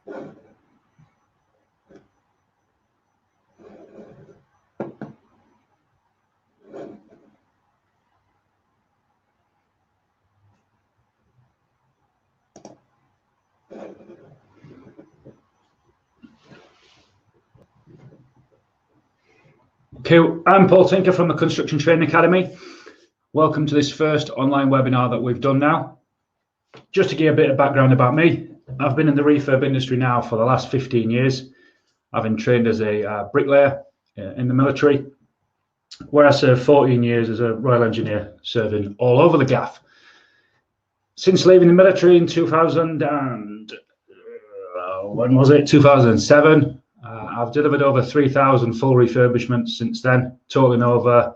Okay, I'm Paul Tinker from the Construction Training Academy. Welcome to this first online webinar that we've done now. Just to give a bit of background about me, I've been in the refurb industry now for the last 15 years. I've been trained as a bricklayer in the military, where I served 14 years as a Royal Engineer, serving all over the gaff. Since leaving the military in 2007, I've delivered over 3,000 full refurbishments since then, totaling over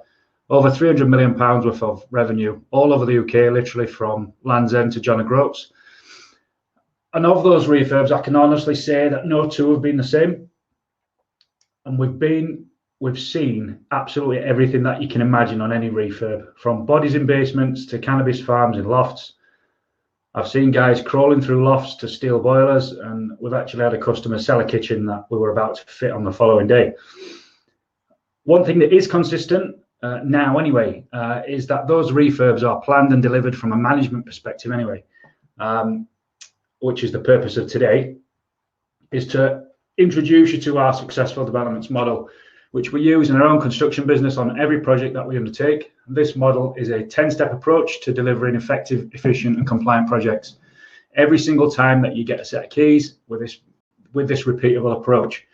£300 million worth of revenue all over the UK, literally from Land's End to John O'Groats. And of those refurbs, I can honestly say that no two have been the same. And we've seen absolutely everything that you can imagine on any refurb, from bodies in basements to cannabis farms in lofts. I've seen guys crawling through lofts to steel boilers, and we've actually had a customer sell a kitchen that we were about to fit on the following day. One thing that is consistent now anyway, is that those refurbs are planned and delivered from a management perspective anyway, which is the purpose of today, is to introduce you to our successful developments model, which we use in our own construction business on every project that we undertake. This model is a 10-step approach to delivering effective, efficient and compliant projects every single time that you get a set of keys with this repeatable approach.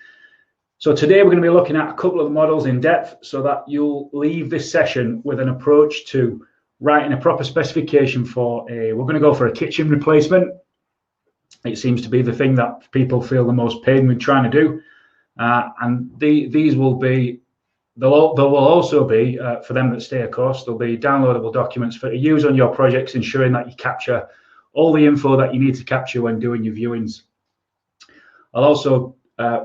So today we're going to be looking at a couple of models in depth so that you'll leave this session with an approach to writing a proper specification for we're going to go for a kitchen replacement. It seems to be the thing that people feel the most pain with trying to do. And these will be, there will also be, for them that stay, of course, there'll be downloadable documents for to use on your projects, ensuring that you capture all the info that you need to capture when doing your viewings. I'll also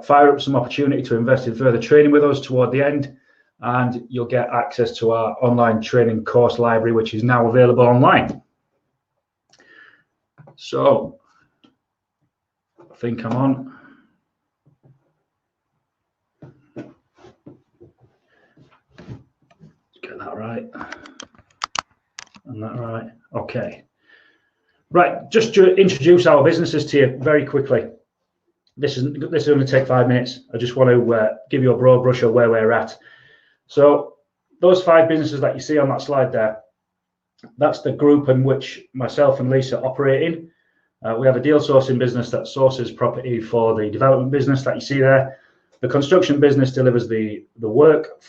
fire up some opportunity to invest in further training with us toward the end, and you'll get access to our online training course library, which is now available online. So I think I'm on. Get that right and that right. Okay. Right, just to introduce our businesses to you very quickly. This is going to take 5 minutes. I just want to give you a broad brush of where we're at. So those 5 businesses that you see on that slide there, that's the group in which myself and Lisa operate in. We have a deal sourcing business that sources property for the development business that you see there. The construction business delivers the work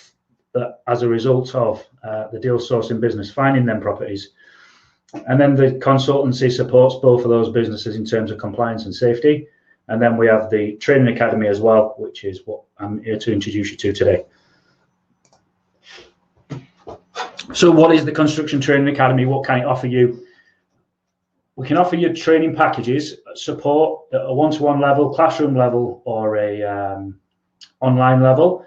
that as a result of the deal sourcing business finding them properties. And then the consultancy supports both of those businesses in terms of compliance and safety. And then we have the training academy as well, which is what I'm here to introduce you to today. So what is the Construction Training Academy? What can it offer you? We can offer you training packages, support at a one-to-one level, classroom level, or a online level.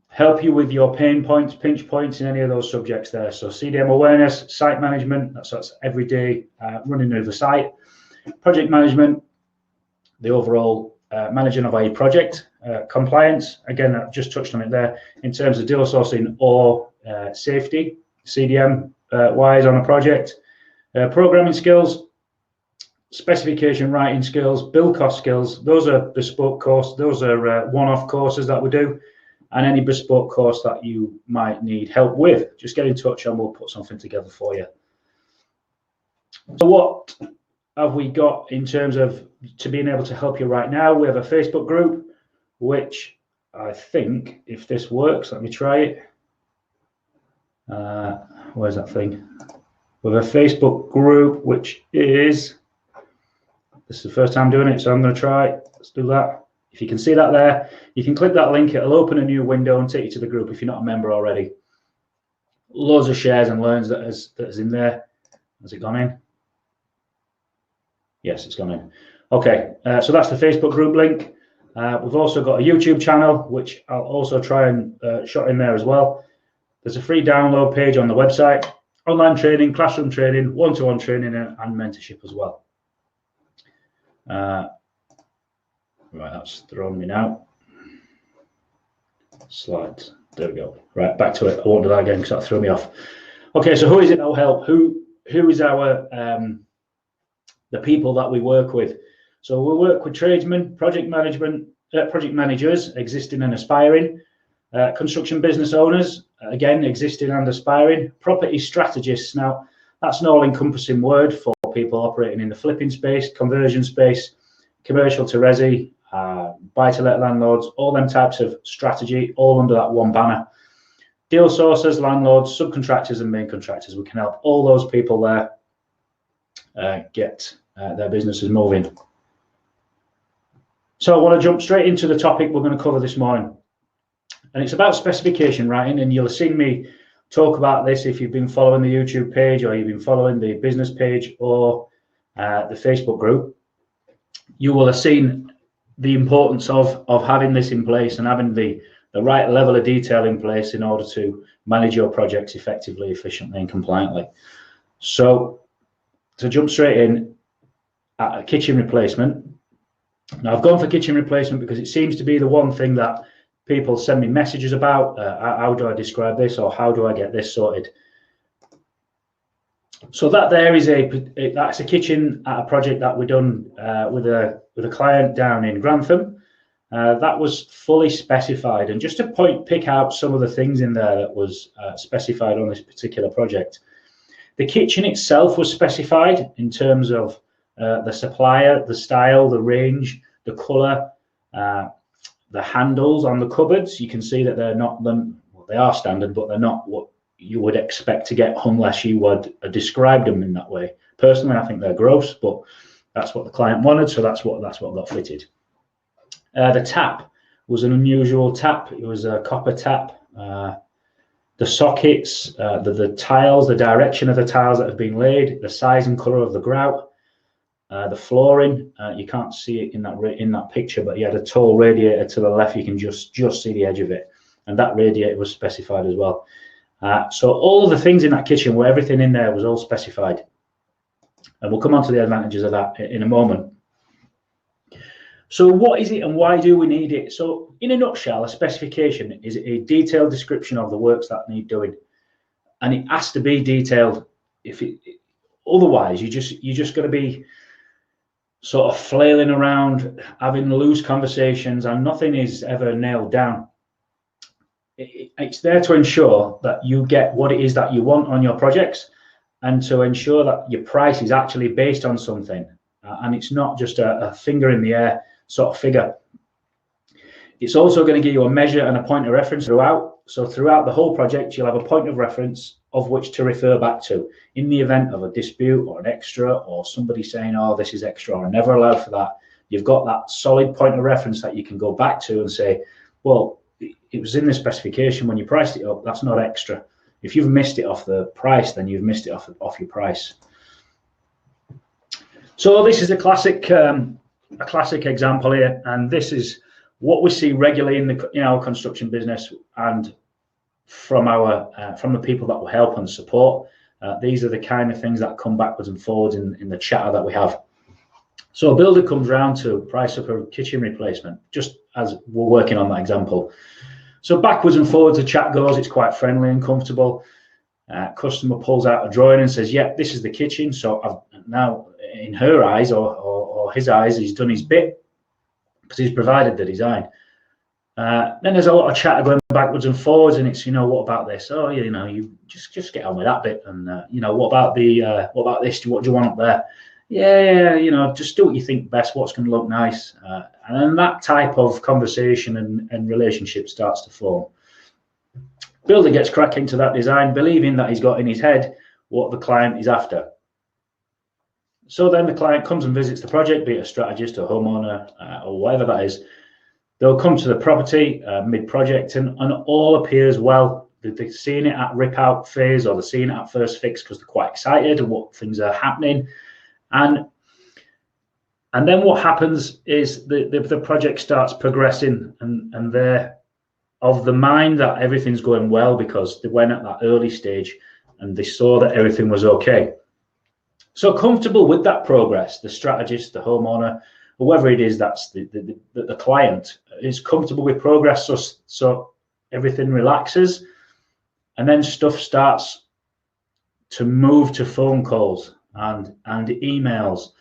Help you with your pain points, pinch points in any of those subjects there. So CDM awareness, site management, that's every day running of the site, project management, the overall managing of a project, compliance, again, I just touched on it there, in terms of deal sourcing or safety, CDM wise on a project, programming skills, specification writing skills, build cost skills. Those are bespoke courses, those are one-off courses that we do, and any bespoke course that you might need help with, just get in touch and we'll put something together for you. So what have we got in terms of to being able to help you right now? We have a Facebook group, which I think, if this works, let me try it. Where's that thing? We have a Facebook group, which is, this is the first time doing it, so I'm going to try. Let's do that. If you can see that there, you can click that link. It'll open a new window and take you to the group if you're not a member already. Loads of shares and learns that is in there. Has it gone in? Yes, it's gone in. Okay, so that's the Facebook group link. We've also got a YouTube channel, which I'll also try and shot in there as well. There's a free download page on the website. Online training, classroom training, one-to-one training and mentorship as well. Right, that's thrown me now. Slides. There we go. Right, back to it. I won't do that again because that threw me off. Okay, so who is it that will help? Who is our the people that we work with? So we work with tradesmen, project managers, existing and aspiring, construction business owners, again existing and aspiring, property strategists. Now that's an all-encompassing word for people operating in the flipping space, conversion space, commercial to resi, buy-to-let landlords, all them types of strategy, all under that one banner. Deal sources, landlords, subcontractors and main contractors. We can help all those people there get their businesses moving. So I want to jump straight into the topic we're going to cover this morning. And it's about specification writing, and you'll have seen me talk about this if you've been following the YouTube page or you've been following the business page or the Facebook group. You will have seen the importance of having this in place and having the right level of detail in place in order to manage your projects effectively, efficiently and compliantly. So to jump straight in, at a kitchen replacement. Now I've gone for kitchen replacement because it seems to be the one thing that people send me messages about. How do I describe this, or how do I get this sorted? So that there is that's a kitchen at a project that we done with a client down in Grantham. That was fully specified, and just to pick out some of the things in there that was specified on this particular project. The kitchen itself was specified in terms of the supplier, the style, the range, the colour, the handles on the cupboards. You can see that they're not them. Well, they are standard, but they're not what you would expect to get unless you would describe them in that way. Personally, I think they're gross, but that's what the client wanted, so that's what got fitted. The tap was an unusual tap. It was a copper tap. The sockets, the tiles, the direction of the tiles that have been laid, the size and colour of the grout, the flooring. You can't see it in that picture, but you had a tall radiator to the left. You can just see the edge of it, and that radiator was specified as well. So all of the things in that kitchen, where everything in there was all specified, and we'll come on to the advantages of that in a moment. So what is it and why do we need it? So in a nutshell, a specification is a detailed description of the works that need doing, and it has to be detailed. Otherwise, you're just going to be sort of flailing around, having loose conversations, and nothing is ever nailed down. It's there to ensure that you get what it is that you want on your projects, and to ensure that your price is actually based on something, and it's not just a finger in the air sort of figure. It's also going to give you a measure and a point of reference throughout. So throughout the whole project, you'll have a point of reference of which to refer back to in the event of a dispute or an extra, or somebody saying, oh, this is extra or never allowed for that. You've got that solid point of reference that you can go back to and say, well, it was in the specification when you priced it up, that's not extra. If you've missed it off the price, then you've missed it off your price. So this is a classic example here, and this is what we see regularly in our construction business, and from the people that will help and support. These are the kind of things that come backwards and forwards in the chatter that we have. So a builder comes round to price up a kitchen replacement, just as we're working on that example. So backwards and forwards the chat goes. It's quite friendly and comfortable. Customer pulls out a drawing and says, yeah, this is the kitchen. So I've now, in her eyes or his eyes, he's done his bit because he's provided the design. Then there's a lot of chat going backwards and forwards, and it's, what about this? Oh, you just get on with that bit, and what about this? What do you want up there? Yeah, just do what you think best. What's going to look nice, and then that type of conversation and relationship starts to form. Builder gets cracking to that design, believing that he's got in his head what the client is after. So then the client comes and visits the project, be it a strategist or homeowner or whatever that is. They'll come to the property mid-project, and all appears well. They're seeing it at rip-out phase, or they're seeing it at first fix because they're quite excited and what things are happening. And then what happens is the project starts progressing, and they're of the mind that everything's going well because they went at that early stage and they saw that everything was okay. So comfortable with that progress, the strategist, the homeowner, whoever it is, that's the client is comfortable with progress, so everything relaxes, and then stuff starts to move to phone calls and emails.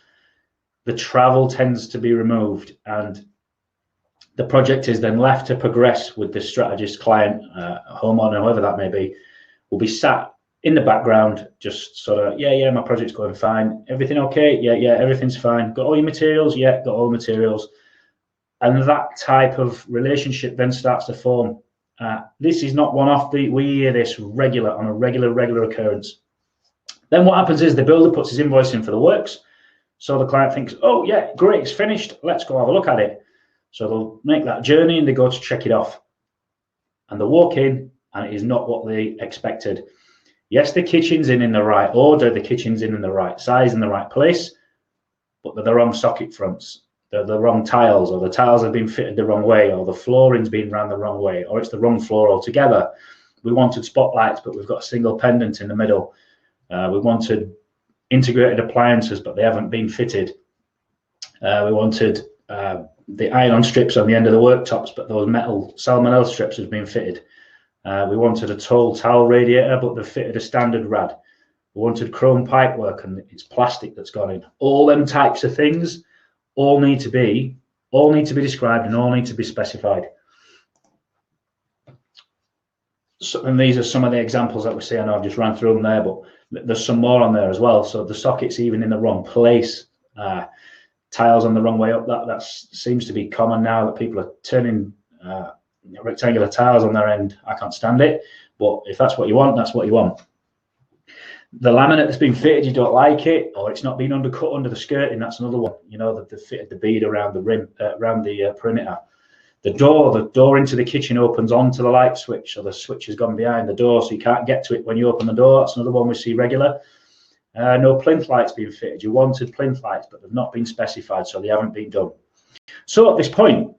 The travel tends to be removed, and the project is then left to progress with the strategist, client, homeowner, whoever that may be, will be sat in the background, just sort of, yeah, my project's going fine. Everything okay? Yeah, everything's fine. Got all your materials? Yeah, got all the materials. And that type of relationship then starts to form. This is not one-off. We hear this on a regular occurrence. Then what happens is the builder puts his invoice in for the works. So the client thinks, oh yeah, great, it's finished. Let's go have a look at it. So they'll make that journey and they go to check it off. And they walk in and it is not what they expected. Yes, the kitchen's in the right order, the kitchen's in the right size, in the right place, but they're the wrong socket fronts. They're the wrong tiles, or the tiles have been fitted the wrong way, or the flooring's been ran the wrong way, or it's the wrong floor altogether. We wanted spotlights, but we've got a single pendant in the middle. We wanted integrated appliances, but they haven't been fitted. We wanted the iron strips on the end of the worktops, but those metal salmonella strips have been fitted. We wanted a tall towel radiator, but they've fitted a standard rad. We wanted chrome pipework, and it's plastic that's gone in. All them types of things all need to be described and all need to be specified. So, and these are some of the examples that we see. I know I've just ran through them there, but there's some more on there as well. So the socket's even in the wrong place, tiles on the wrong way up. That seems to be common now, that people are turning rectangular tiles on their end. I can't stand it, but if that's what you want, that's what you want. The laminate that's been fitted, you don't like it, or it's not been undercut under the skirting. That's another one. You know, that they fitted the bead around the rim, around the perimeter. The door into the kitchen opens onto the light switch, so the switch has gone behind the door, so you can't get to it when you open the door. That's another one we see regular. No plinth lights being fitted. You wanted plinth lights, but they've not been specified, so they haven't been done. So at this point,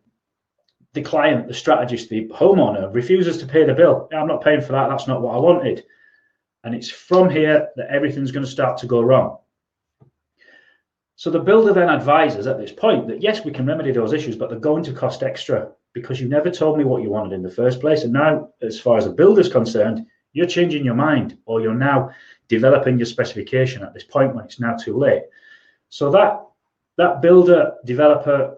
the client, the strategist, the homeowner refuses to pay the bill. I'm not paying for that. That's not what I wanted. And it's from here that everything's going to start to go wrong. So the builder then advises at this point that yes, we can remedy those issues, but they're going to cost extra because you never told me what you wanted in the first place. And now, as far as the builder's concerned, you're changing your mind, or you're now developing your specification at this point when it's now too late. So that builder developer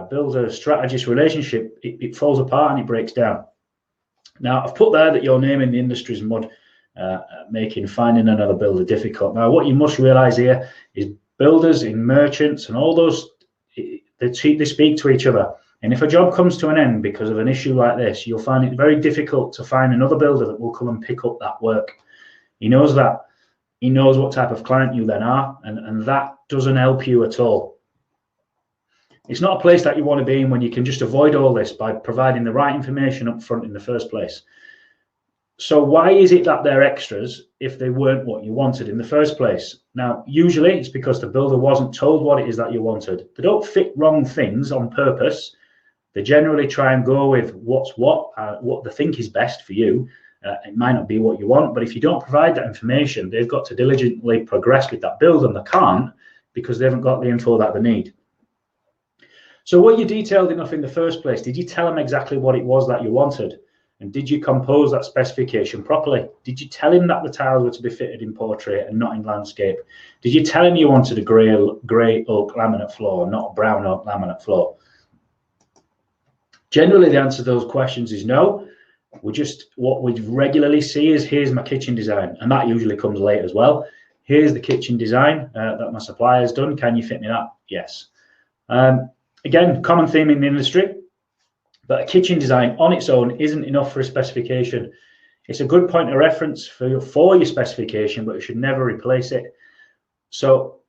builder strategist relationship, it falls apart and it breaks down. Now I've put there that your name in the industry is mud, making finding another builder difficult. Now what you must realize here is builders in merchants and all those, they speak to each other, and if a job comes to an end because of an issue like this, you'll find it very difficult to find another builder that will come and pick up that work. He knows that. He knows what type of client you then are, and that doesn't help you at all. It's not a place that you want to be in when you can just avoid all this by providing the right information up front in the first place. So why is it that they're extras if they weren't what you wanted in the first place? Now, usually it's because the builder wasn't told what it is that you wanted. They don't fit wrong things on purpose. They generally try and go with what they think is best for you. It might not be what you want, but if you don't provide that information, they've got to diligently progress with that build, and they can't because they haven't got the info that they need. So were you detailed enough in the first place? Did you tell them exactly what it was that you wanted? And did you compose that specification properly? Did you tell him that the tiles were to be fitted in portrait and not in landscape? Did you tell him you wanted a grey oak laminate floor, not a brown oak laminate floor? Generally, the answer to those questions is no. What we regularly see is, here's my kitchen design, and that usually comes late as well. Here's the kitchen design that my supplier's done. Can you fit me that? Yes. Again, common theme in the industry. But a kitchen design on its own isn't enough for a specification. It's a good point of reference for your specification, but it should never replace it. So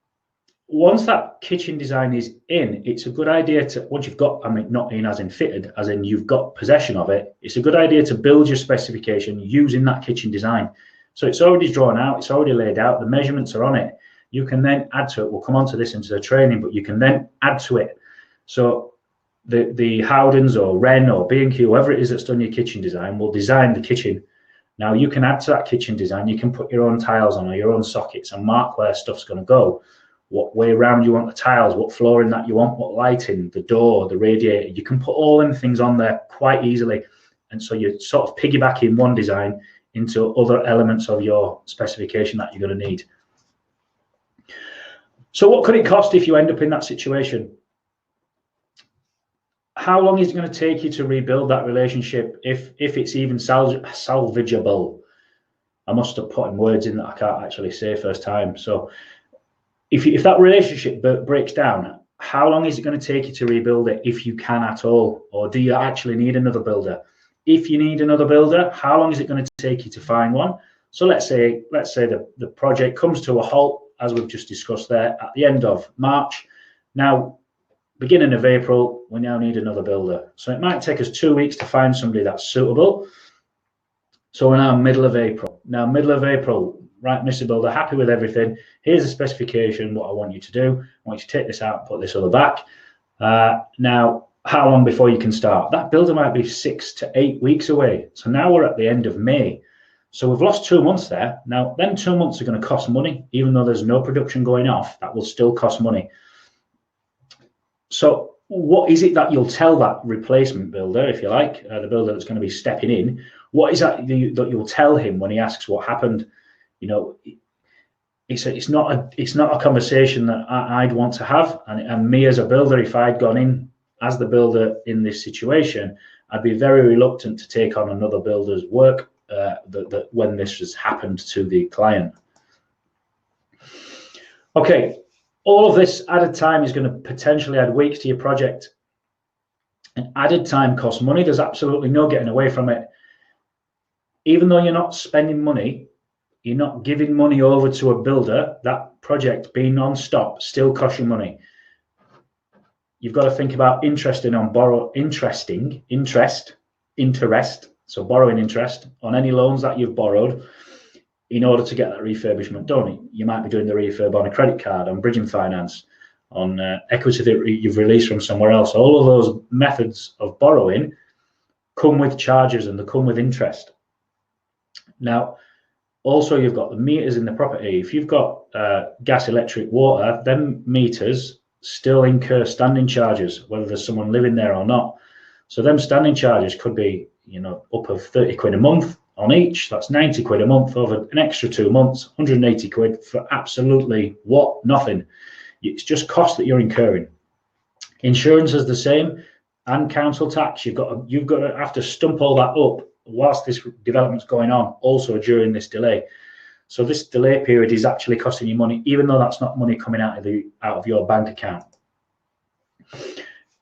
once that kitchen design is in, it's a good idea to, once you've got, I mean, not in as in fitted, as in you've got possession of it, it's a good idea to build your specification using that kitchen design. So it's already drawn out, it's already laid out, the measurements are on it. You can then add to it. We'll come on to this into the training, but you can then add to it. So the Howdens or Wren or B&Q, whoever it is that's done your kitchen design, will design the kitchen. Now you can add to that kitchen design, you can put your own tiles on or your own sockets and mark where stuff's going to go. what way around you want the tiles, what flooring that you want, what lighting, the door, the radiator. You can put all them things on there quite easily. And so you're sort of piggybacking one design into other elements of your specification that you're going to need. So what could it cost if you end up in that situation? How long is it going to take you to rebuild that relationship if it's even salvageable? I must have put in words in that I can't actually say first time. So if that relationship breaks down, how long is it going to take you to rebuild it, if you can at all? Or do you actually need another builder? If you need another builder, how long is it going to take you to find one? So let's say the project comes to a halt, as we've just discussed there, at the end of March. Now, beginning of April, we now need another builder. So it might take us 2 weeks to find somebody that's suitable. So we're now middle of April. Now, middle of April, right, Mr. Builder, happy with everything. Here's a specification, what I want you to do. I want you to take this out and put this other back. Now, how long before you can start? That builder might be 6 to 8 weeks away. So now we're at the end of May. So we've lost 2 months there. Now, then 2 months are going to cost money. Even though there's no production going off, that will still cost money. So what is it that you'll tell that replacement builder, if you like, the builder that's going to be stepping in? What is that you'll tell him when he asks what happened? You know, it's not a conversation that I'd want to have. And me as a builder, if I'd gone in as the builder in this situation, I'd be very reluctant to take on another builder's work when this has happened to the client. Okay, all of this added time is going to potentially add weeks to your project. And added time costs money. There's absolutely no getting away from it. Even though you're not spending money, you're not giving money over to a builder, that project being non-stop still costs you money. You've got to think about interest, so borrowing interest on any loans that you've borrowed in order to get that refurbishment done. You might be doing the refurb on a credit card, on bridging finance, on equity that you've released from somewhere else. All of those methods of borrowing come with charges and they come with interest. Now, also you've got the meters in the property. If you've got gas, electric, water, then meters still incur standing charges, whether there's someone living there or not. So them standing charges could be, you know, up of 30 quid a month on each. That's 90 quid a month over an extra 2 months, 180 quid for absolutely what? Nothing. It's just cost that you're incurring. Insurance is the same, and council tax. You've got to have to stump all that up whilst this development's going on, also during this delay. So this delay period is actually costing you money, even though that's not money coming out of your bank account.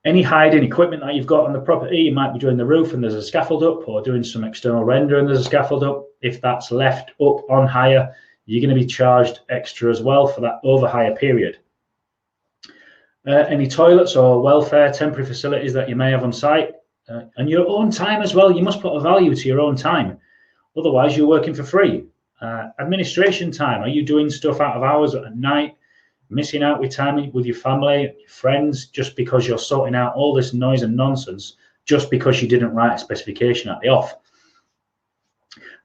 Any hiding equipment that you've got on the property, you might be doing the roof and there's a scaffold up, or doing some external render and there's a scaffold up. If that's left up on hire, you're going to be charged extra as well for that over hire period. Any toilets or welfare temporary facilities that you may have on site, and your own time as well. You must put a value to your own time, otherwise you're working for free. Administration time, are you doing stuff out of hours at night, missing out with time with your family, your friends, just because you're sorting out all this noise and nonsense just because you didn't write a specification at the off?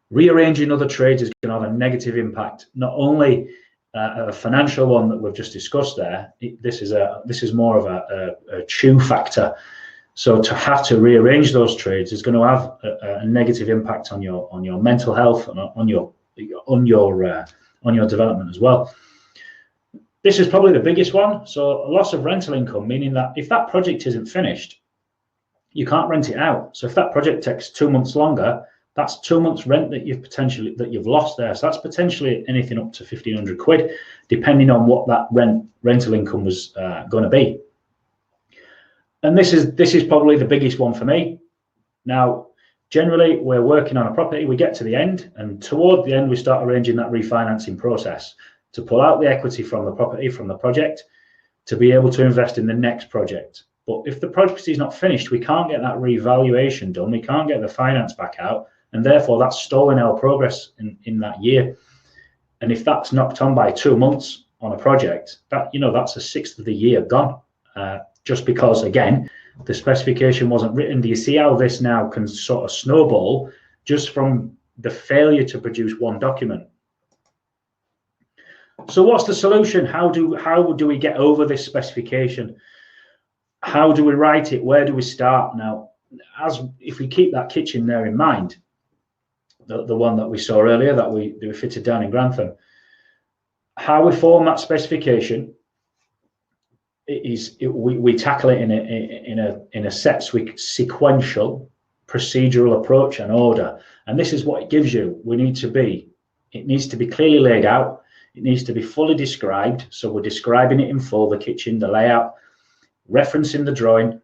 Rearranging other trades is going to have a negative impact, not only a financial one that we've just discussed there. This is more of a chew factor. So to have to rearrange those trades is going to have a negative impact on your mental health and on your development as well. This is probably the biggest one. So a loss of rental income, meaning that if that project isn't finished, you can't rent it out. So if that project takes 2 months longer, that's 2 months rent that you've lost there. So that's potentially anything up to 1,500 quid, depending on what that rental income was going to be. And this is probably the biggest one for me. Now, generally, we're working on a property, we get to the end, and toward the end, we start arranging that refinancing process to pull out the equity from the property, from the project, to be able to invest in the next project. But if the property is not finished, we can't get that revaluation done, we can't get the finance back out, and therefore that's stalling our progress in that year. And if that's knocked on by 2 months on a project, that's a sixth of the year gone. Just because, again, the specification wasn't written. Do you see how this now can sort of snowball just from the failure to produce one document? So what's the solution? How do we get over this specification? How do we write it? Where do we start? Now, if we keep that kitchen there in mind, the one that we saw earlier that we fitted down in Grantham, how we form that specification we tackle it in a set sequential procedural approach and order, and this is what it gives you. It needs to be clearly laid out. It needs to be fully described, so we're describing it in full, the kitchen, the layout, referencing the drawing.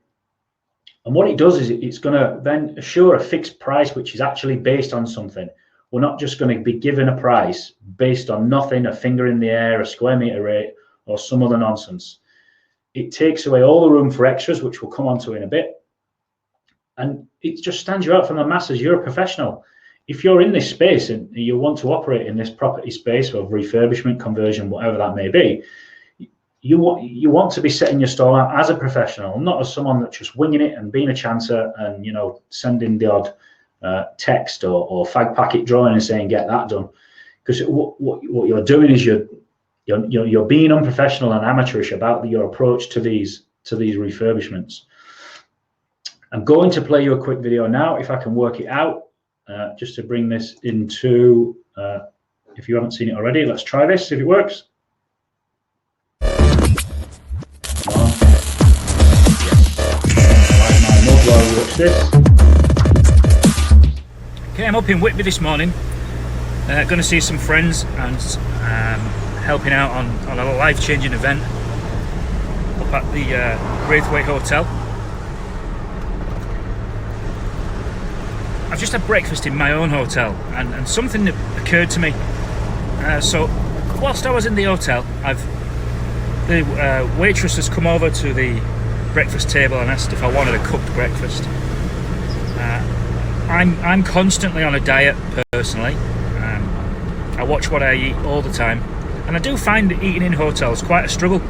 And what it does is it's going to then assure a fixed price which is actually based on something. We're not just going to be given a price based on nothing, a finger in the air, a square meter rate, or some other nonsense. It takes away all the room for extras, which we'll come on to in a bit. And it just stands you out from the masses. You're a professional. If you're in this space and you want to operate in this property space of refurbishment, conversion, whatever that may be, you want to be setting your stall out as a professional, not as someone that's just winging it and being a chancer and, you know, sending the odd text or fag packet drawing and saying get that done. Because what you're doing is you're being unprofessional and amateurish about your approach to these refurbishments. I'm going to play you a quick video now, if I can work it out, just to bring this into. If you haven't seen it already, let's try this. See if it works. Okay, I'm up in Whitby this morning. Going to see some friends and helping out on a life-changing event up at the Braithwaite Hotel. I've just had breakfast in my own hotel, and something that occurred to me. So whilst I was in the hotel, the waitress has come over to the breakfast table and asked if I wanted a cooked breakfast. I'm constantly on a diet personally. I watch what I eat all the time, and I do find eating in hotels quite a struggle,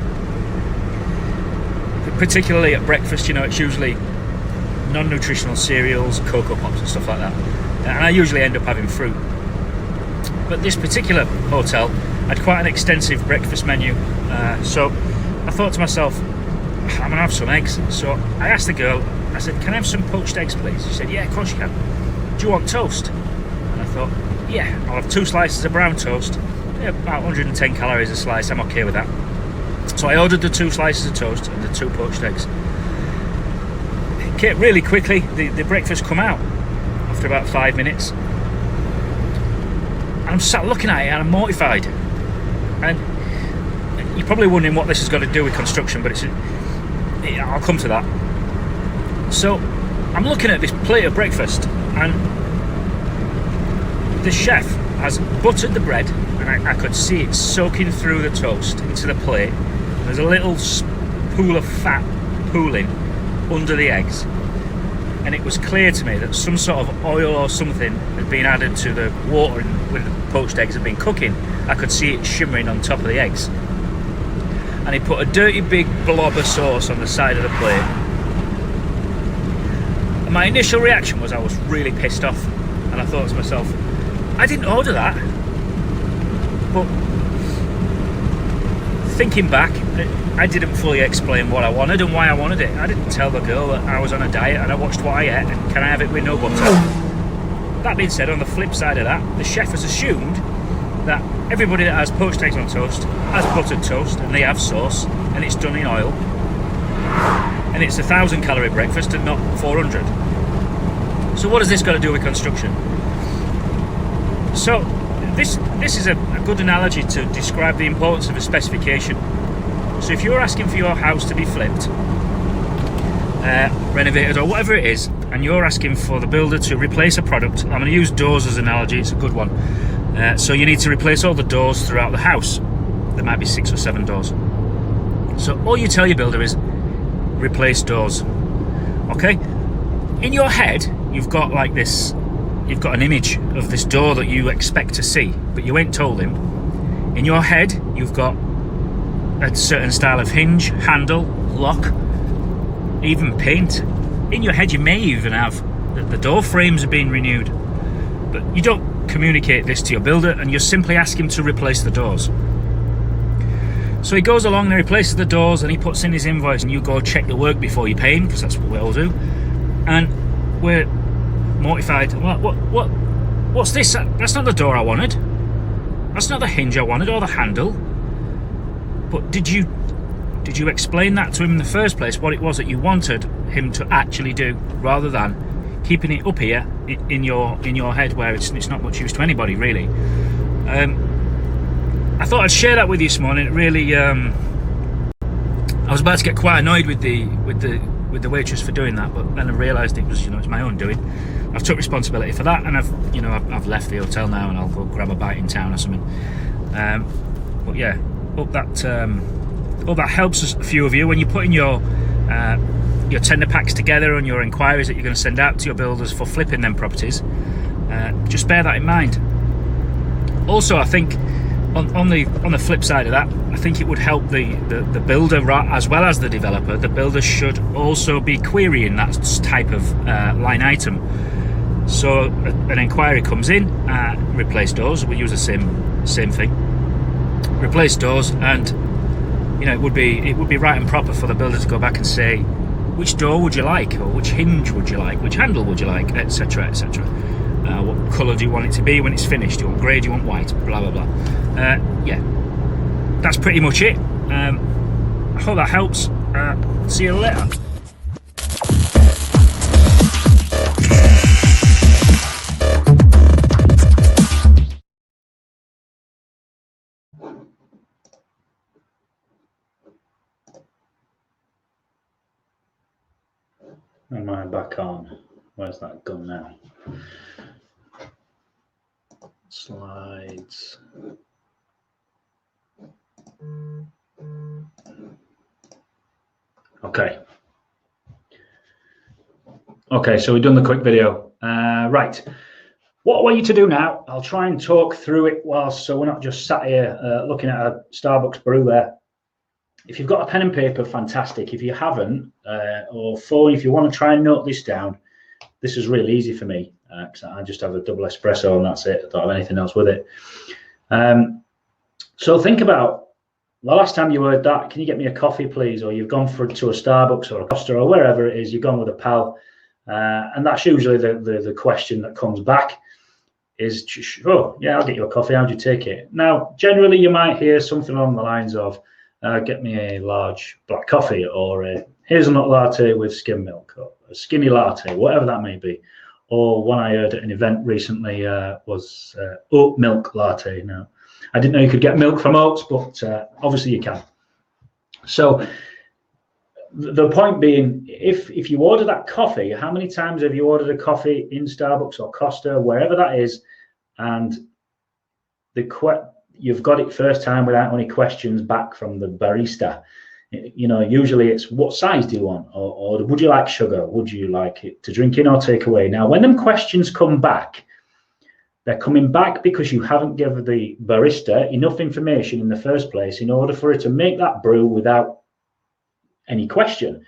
particularly at breakfast. You know, it's usually non-nutritional cereals, Cocoa Pops and stuff like that, and I usually end up having fruit. But this particular hotel had quite an extensive breakfast menu, so I thought to myself, I'm gonna have some eggs. So I asked the girl, I said, can I have some poached eggs please? She said, yeah, of course you can. Do you want toast? And I thought, yeah, I'll have 2 slices of brown toast, about 110 calories a slice, I'm okay with that. So I ordered the 2 slices of toast and the 2 poached eggs. Okay, really quickly, the breakfast come out after about 5 minutes. And I'm sat looking at it and I'm mortified. And you're probably wondering what this has got to do with construction, but I'll come to that. So I'm looking at this plate of breakfast, and the chef has buttered the bread, and I could see it soaking through the toast into the plate. There's a little pool of fat pooling under the eggs, and it was clear to me that some sort of oil or something had been added to the water when the poached eggs had been cooking. I could see it shimmering on top of the eggs, and he put a dirty big blob of sauce on the side of the plate. And my initial reaction was I was really pissed off, and I thought to myself, I didn't order that. But thinking back, I didn't fully explain what I wanted and why I wanted it. I didn't tell the girl that I was on a diet and I watched what I ate and can I have it with no butter. That being said, on the flip side of that, the chef has assumed that everybody that has poached eggs on toast has buttered toast and they have sauce and it's done in oil, and it's a 1,000 calorie breakfast and not 400. So what has this got to do with construction? So this is a good analogy to describe the importance of a specification. So if you're asking for your house to be flipped, renovated or whatever it is, and you're asking for the builder to replace a product, I'm going to use doors as an analogy, it's a good one. So you need to replace all the doors throughout the house. There might be 6 or 7 doors. So all you tell your builder is replace doors. Okay? In your head, you've got like this. You've got an image of this door that you expect to see, but you ain't told him. In your head, you've got a certain style of hinge, handle, lock, even paint. In your head, you may even have that the door frames are being renewed, but you don't communicate this to your builder, and you simply ask him to replace the doors. So he goes along and he replaces the doors and he puts in his invoice, and you go check the work before you pay him, because that's what we all do. And we're mortified. What's this? That's not the door I wanted. That's not the hinge I wanted, or the handle. But did you explain that to him in the first place, what it was that you wanted him to actually do, rather than keeping it up here in your head, where it's not much use to anybody, really? I thought I'd share that with you this morning. It really, I was about to get quite annoyed with the waitress for doing that, but then I realised it was, it's my own doing. I've took responsibility for that, and I've left the hotel now, and I'll go grab a bite in town or something. But yeah, hope that helps a few of you when you're putting your tender packs together and your inquiries that you're going to send out to your builders for flipping them properties. Just bear that in mind. Also, I think on the flip side of that, I think it would help the builder as well as the developer. The builder should also be querying that type of line item. So an inquiry comes in, replace doors. We use the same thing. Replace doors, and it would be right and proper for the builder to go back and say, which door would you like, or which hinge would you like, which handle would you like, etc., etc. What colour do you want it to be when it's finished? Do you want grey? Do you want white? Blah blah blah. Yeah, that's pretty much it. I hope that helps. See you later. Am I back on? Where's that gone now? Slides. Okay, so we've done the quick video. Right, what I want you to do now, I'll try and talk through it so we're not just sat here looking at a Starbucks brew there. If you've got a pen and paper, fantastic. If you haven't, or phone, if you want to try and note this down, this is really easy for me, because I just have a double espresso and that's it. I don't have anything else with it. So think about the last time you heard that, can you get me a coffee, please? Or you've gone to a Starbucks or a Costa or wherever it is, you've gone with a pal. And that's usually the question that comes back is, oh, yeah, I'll get you a coffee. How'd you take it? Now, generally, you might hear something along the lines of, get me a large black coffee, or a hazelnut latte with skim milk, or a skinny latte, whatever that may be. Or one I heard at an event recently was oat milk latte. Now, I didn't know you could get milk from oats, but obviously you can. So the point being, if you order that coffee, how many times have you ordered a coffee in Starbucks or Costa, wherever that is, and you've got it first time without any questions back from the barista? Usually it's, what size do you want, or would you like sugar? Would you like it to drink in or take away? Now, when them questions come back, they're coming back because you haven't given the barista enough information in the first place in order for it to make that brew without any question.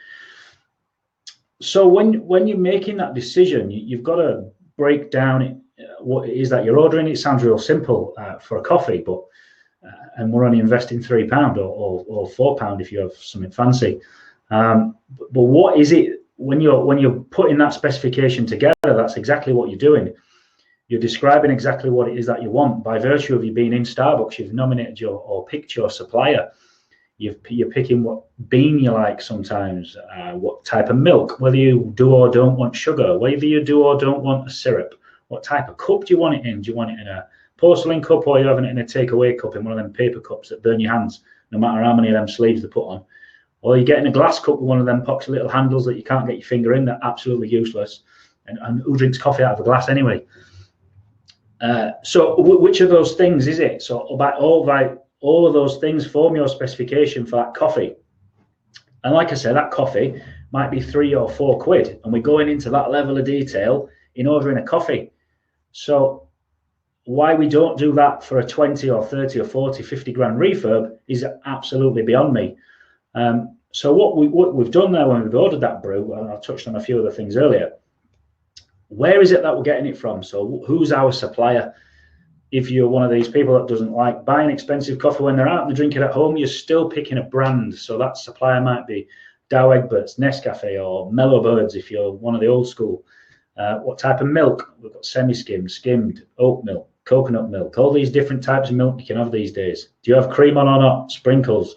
So when you're making that decision, you've got to break down what it is that you're ordering. It sounds real simple for a coffee, but and we're only investing £3 or £4 if you have something fancy. But what is it when you're putting that specification together? That's exactly what you're doing. You're describing exactly what it is that you want. By virtue of you being in Starbucks, you've nominated or picked your supplier. You're picking what bean you like sometimes, what type of milk, whether you do or don't want sugar, whether you do or don't want a syrup, what type of cup do you want it in? Do you want it in a porcelain cup, or are you having it in a takeaway cup, in one of them paper cups that burn your hands no matter how many of them sleeves they put on? Or you get in a glass cup with one of them poxy little handles that you can't get your finger in, they're absolutely useless. And who drinks coffee out of a glass anyway? So which of those things is it? So about all of those things form your specification for that coffee. And like I said, that coffee might be £3 or £4, and we're going into that level of detail in ordering a coffee. So why we don't do that for a 20 or 30 or 40, 50 grand refurb is absolutely beyond me. So what we've done there when we've ordered that brew, and I touched on a few other things earlier, where is it that we're getting it from? So who's our supplier? if you're one of these people that doesn't like buying expensive coffee when they're out and they drink it at home, you're still picking a brand. So that supplier might be Dow Egberts, Nescafe, or Mellow Birds if you're one of the old school. What type of milk? We've got semi-skimmed, skimmed, oat milk, coconut milk, all these different types of milk you can have these days. Do you have cream on or not? Sprinkles,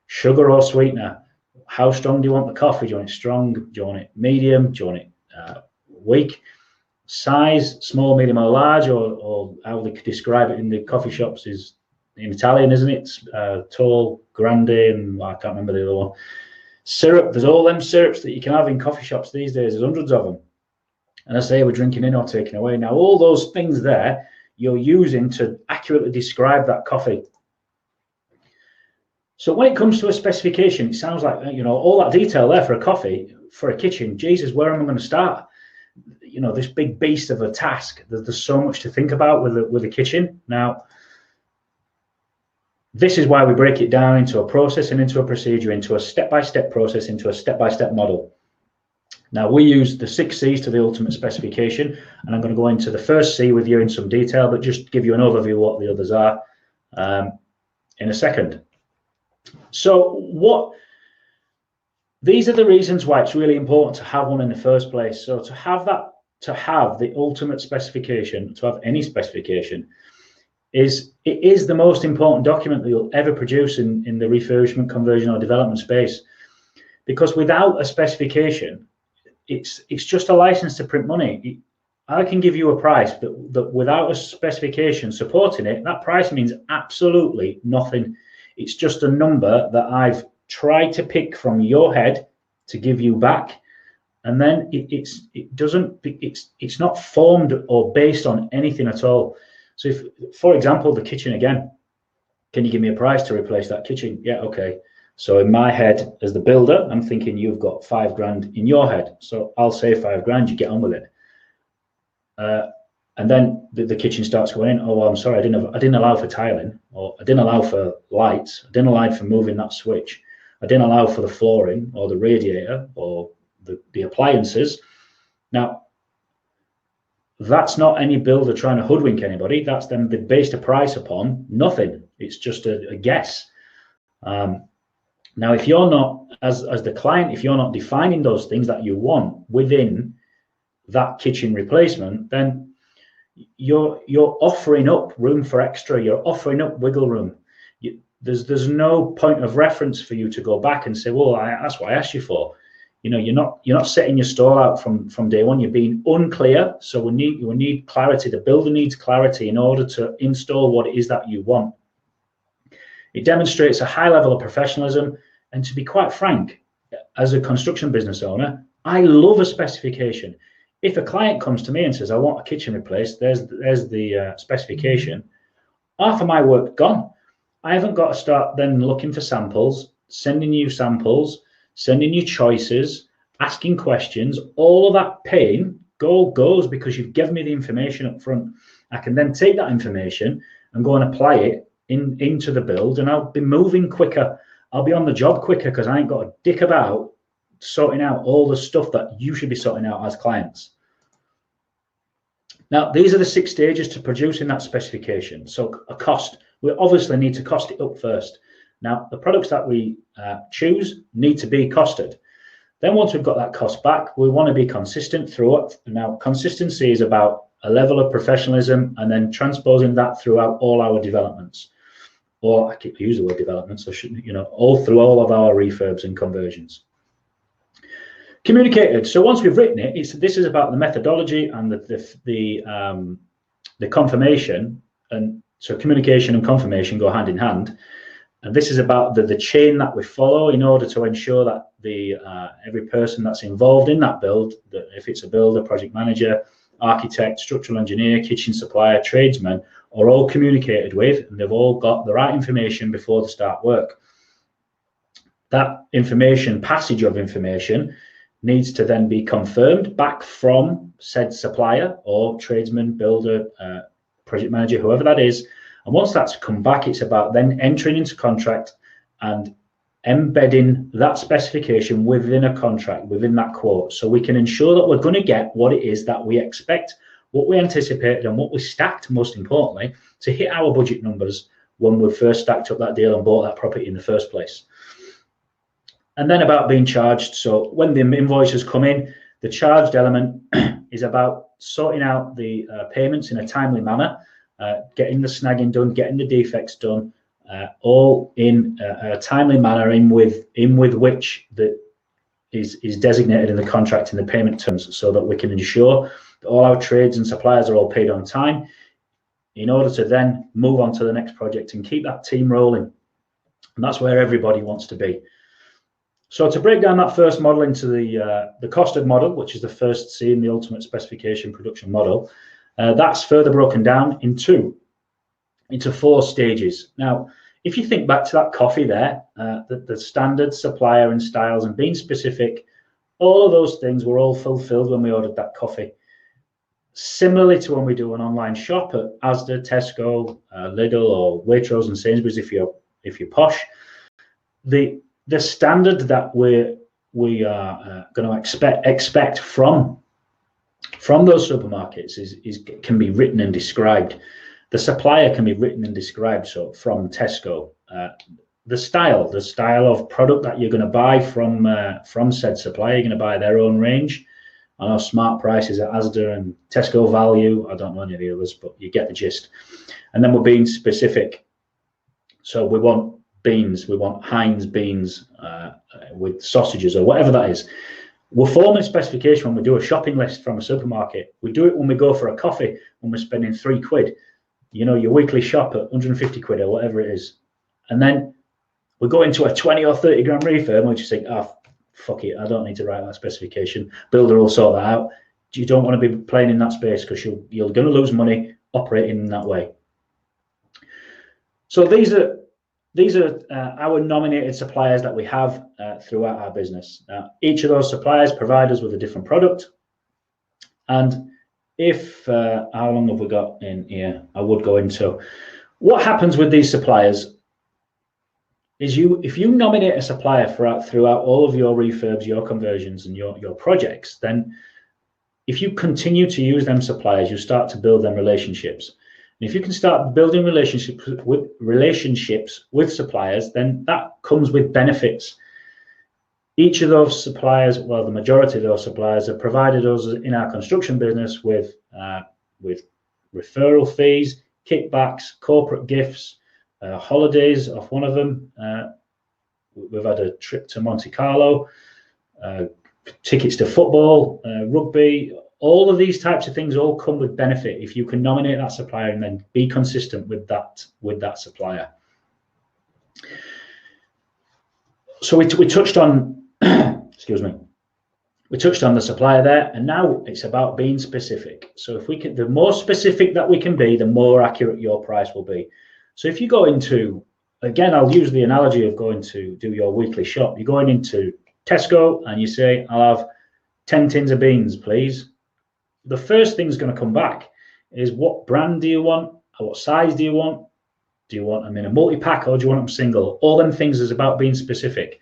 sugar or sweetener? How strong do you want the coffee? Do you want it strong? Do you want it medium? Do you want it weak? Size, small, medium, or large, or how they describe it in the coffee shops is in Italian, isn't it? Tall, grande, and I can't remember the other one. Syrup, there's all them syrups that you can have in coffee shops these days. There's hundreds of them. And I say we're drinking in or taking away. Now, all those things there, you're using to accurately describe that coffee. So when it comes to a specification, it sounds like, you know, all that detail there for a coffee, for a kitchen, Jesus, where am I going to start? You know, this big beast of a task. There's so much to think about with the kitchen. Now, this is why we break it down into a process and into a procedure, into a step-by-step process, into a step-by-step model. Now, we use the 6 C's to the ultimate specification, and I'm going to go into the first C with you in some detail, but just give you an overview of what the others are in a second. So these are the reasons why it's really important to have one in the first place. So to have the ultimate specification, to have any specification, it is the most important document that you'll ever produce in the refurbishment, conversion, or development space. Because without a specification, it's just a license to print money. I can give you a price, but without a specification supporting it, that price means absolutely nothing. It's just a number that I've tried to pick from your head to give you back, and then it's not formed or based on anything at all. So if, for example, the kitchen again, can you give me a price to replace that kitchen? Yeah, okay. So in my head, as the builder, I'm thinking you've got 5 grand in your head. So I'll say 5 grand, you get on with it. And then the kitchen starts going in. Oh, well, I'm sorry, I didn't allow for tiling, or I didn't allow for lights. I didn't allow for moving that switch. I didn't allow for the flooring or the radiator or the appliances. Now, that's not any builder trying to hoodwink anybody. That's them based a price upon nothing. It's just a guess. Now, if you're not, as the client, if you're not defining those things that you want within that kitchen replacement, then you're offering up room for extra. You're offering up wiggle room. There's no point of reference for you to go back and say, well, that's what I asked you for. You know, you're not setting your stall out from day one. You're being unclear. So we need clarity. The builder needs clarity in order to install what it is that you want. It demonstrates a high level of professionalism. And to be quite frank, as a construction business owner, I love a specification. If a client comes to me and says, I want a kitchen replaced, there's the specification, half of my work gone. I haven't got to start then looking for samples, sending you samples, sending you choices, asking questions. All of that pain goes because you've given me the information up front. I can then take that information and go and apply it into the build, and I'll be moving quicker. I'll be on the job quicker because I ain't got a dick about sorting out all the stuff that you should be sorting out as clients. Now, these are the 6 stages to producing that specification. So a cost, we obviously need to cost it up first. Now, the products that we choose need to be costed. Then once we've got that cost back, we want to be consistent throughout. Now, consistency is about a level of professionalism and then transposing that throughout all our developments. Or I keep using the word developments, so shouldn't, you know, all through all of our refurbs and conversions. Communicated. So once we've written it, this is about the methodology and the confirmation. And so communication and confirmation go hand in hand. And this is about the chain that we follow in order to ensure that every person that's involved in that build, that if it's a builder, project manager, architect, structural engineer, kitchen supplier, tradesman, are all communicated with, and they've all got the right information before they start work. That information, passage of information, needs to then be confirmed back from said supplier or tradesman, builder, project manager, whoever that is. And once that's come back, it's about then entering into contract and embedding that specification within a contract, within that quote, so we can ensure that we're going to get what it is that we expect what we anticipated and what we stacked, most importantly, to hit our budget numbers when we first stacked up that deal and bought that property in the first place. And then about being charged. So when the invoices come in, the charged element is about sorting out the payments in a timely manner, getting the snagging done, getting the defects done, all in a timely manner, in with which that is designated in the contract in the payment terms, so that we can ensure that all our trades and suppliers are all paid on time, in order to then move on to the next project and keep that team rolling. And that's where everybody wants to be. So to break down that first model into the costed model, which is the first C in the ultimate specification production model, that's further broken down into 4 stages. Now, if you think back to that coffee there, the standard supplier and styles and being specific, all of those things were all fulfilled when we ordered that coffee. Similarly to when we do an online shop at Asda, Tesco, Lidl, or Waitrose and Sainsbury's, if you're posh, the standard that we are going to expect from those supermarkets can be written and described. The supplier can be written and described. So from Tesco, the style of product that you're going to buy from said supplier, you're going to buy their own range. I know Smart Prices at Asda and Tesco Value. I don't know any of the others, but you get the gist. And then we're being specific. So we want beans, we want Heinz beans with sausages or whatever that is. We're forming specification when we do a shopping list from a supermarket. We do it when we go for a coffee, when we're spending £3. You know, your weekly shop at 150 quid or whatever it is. And then we go into a 20 or 30 grand refurb and we just think, oh, fuck it, I don't need to write that specification. Builder will sort that out. You don't want to be playing in that space because you're going to lose money operating in that way. So these are our nominated suppliers that we have throughout our business. Each of those suppliers provide us with a different product. And if, how long have we got in here? I would go into what happens with these suppliers is if you nominate a supplier throughout all of your refurbs, your conversions and your projects, then if you continue to use them suppliers, you start to build them relationships. And if you can start building relationships with suppliers, then that comes with benefits. Each of those suppliers, well, the majority of those suppliers have provided us in our construction business with referral fees, kickbacks, corporate gifts, holidays off one of them. We've had a trip to Monte Carlo, tickets to football, rugby. All of these types of things all come with benefit if you can nominate that supplier and then be consistent with that supplier. So we touched on, excuse me, we touched on the supplier there, and now it's about being specific. So if we can, the more specific that we can be, the more accurate your price will be. So if you go into, again, I'll use the analogy of going to do your weekly shop. You're going into Tesco and you say, I'll have 10 tins of beans, please. The first thing that's going to come back is what brand do you want? Or what size do you want? Do you want them in a multi-pack or do you want them single? All them things is about being specific.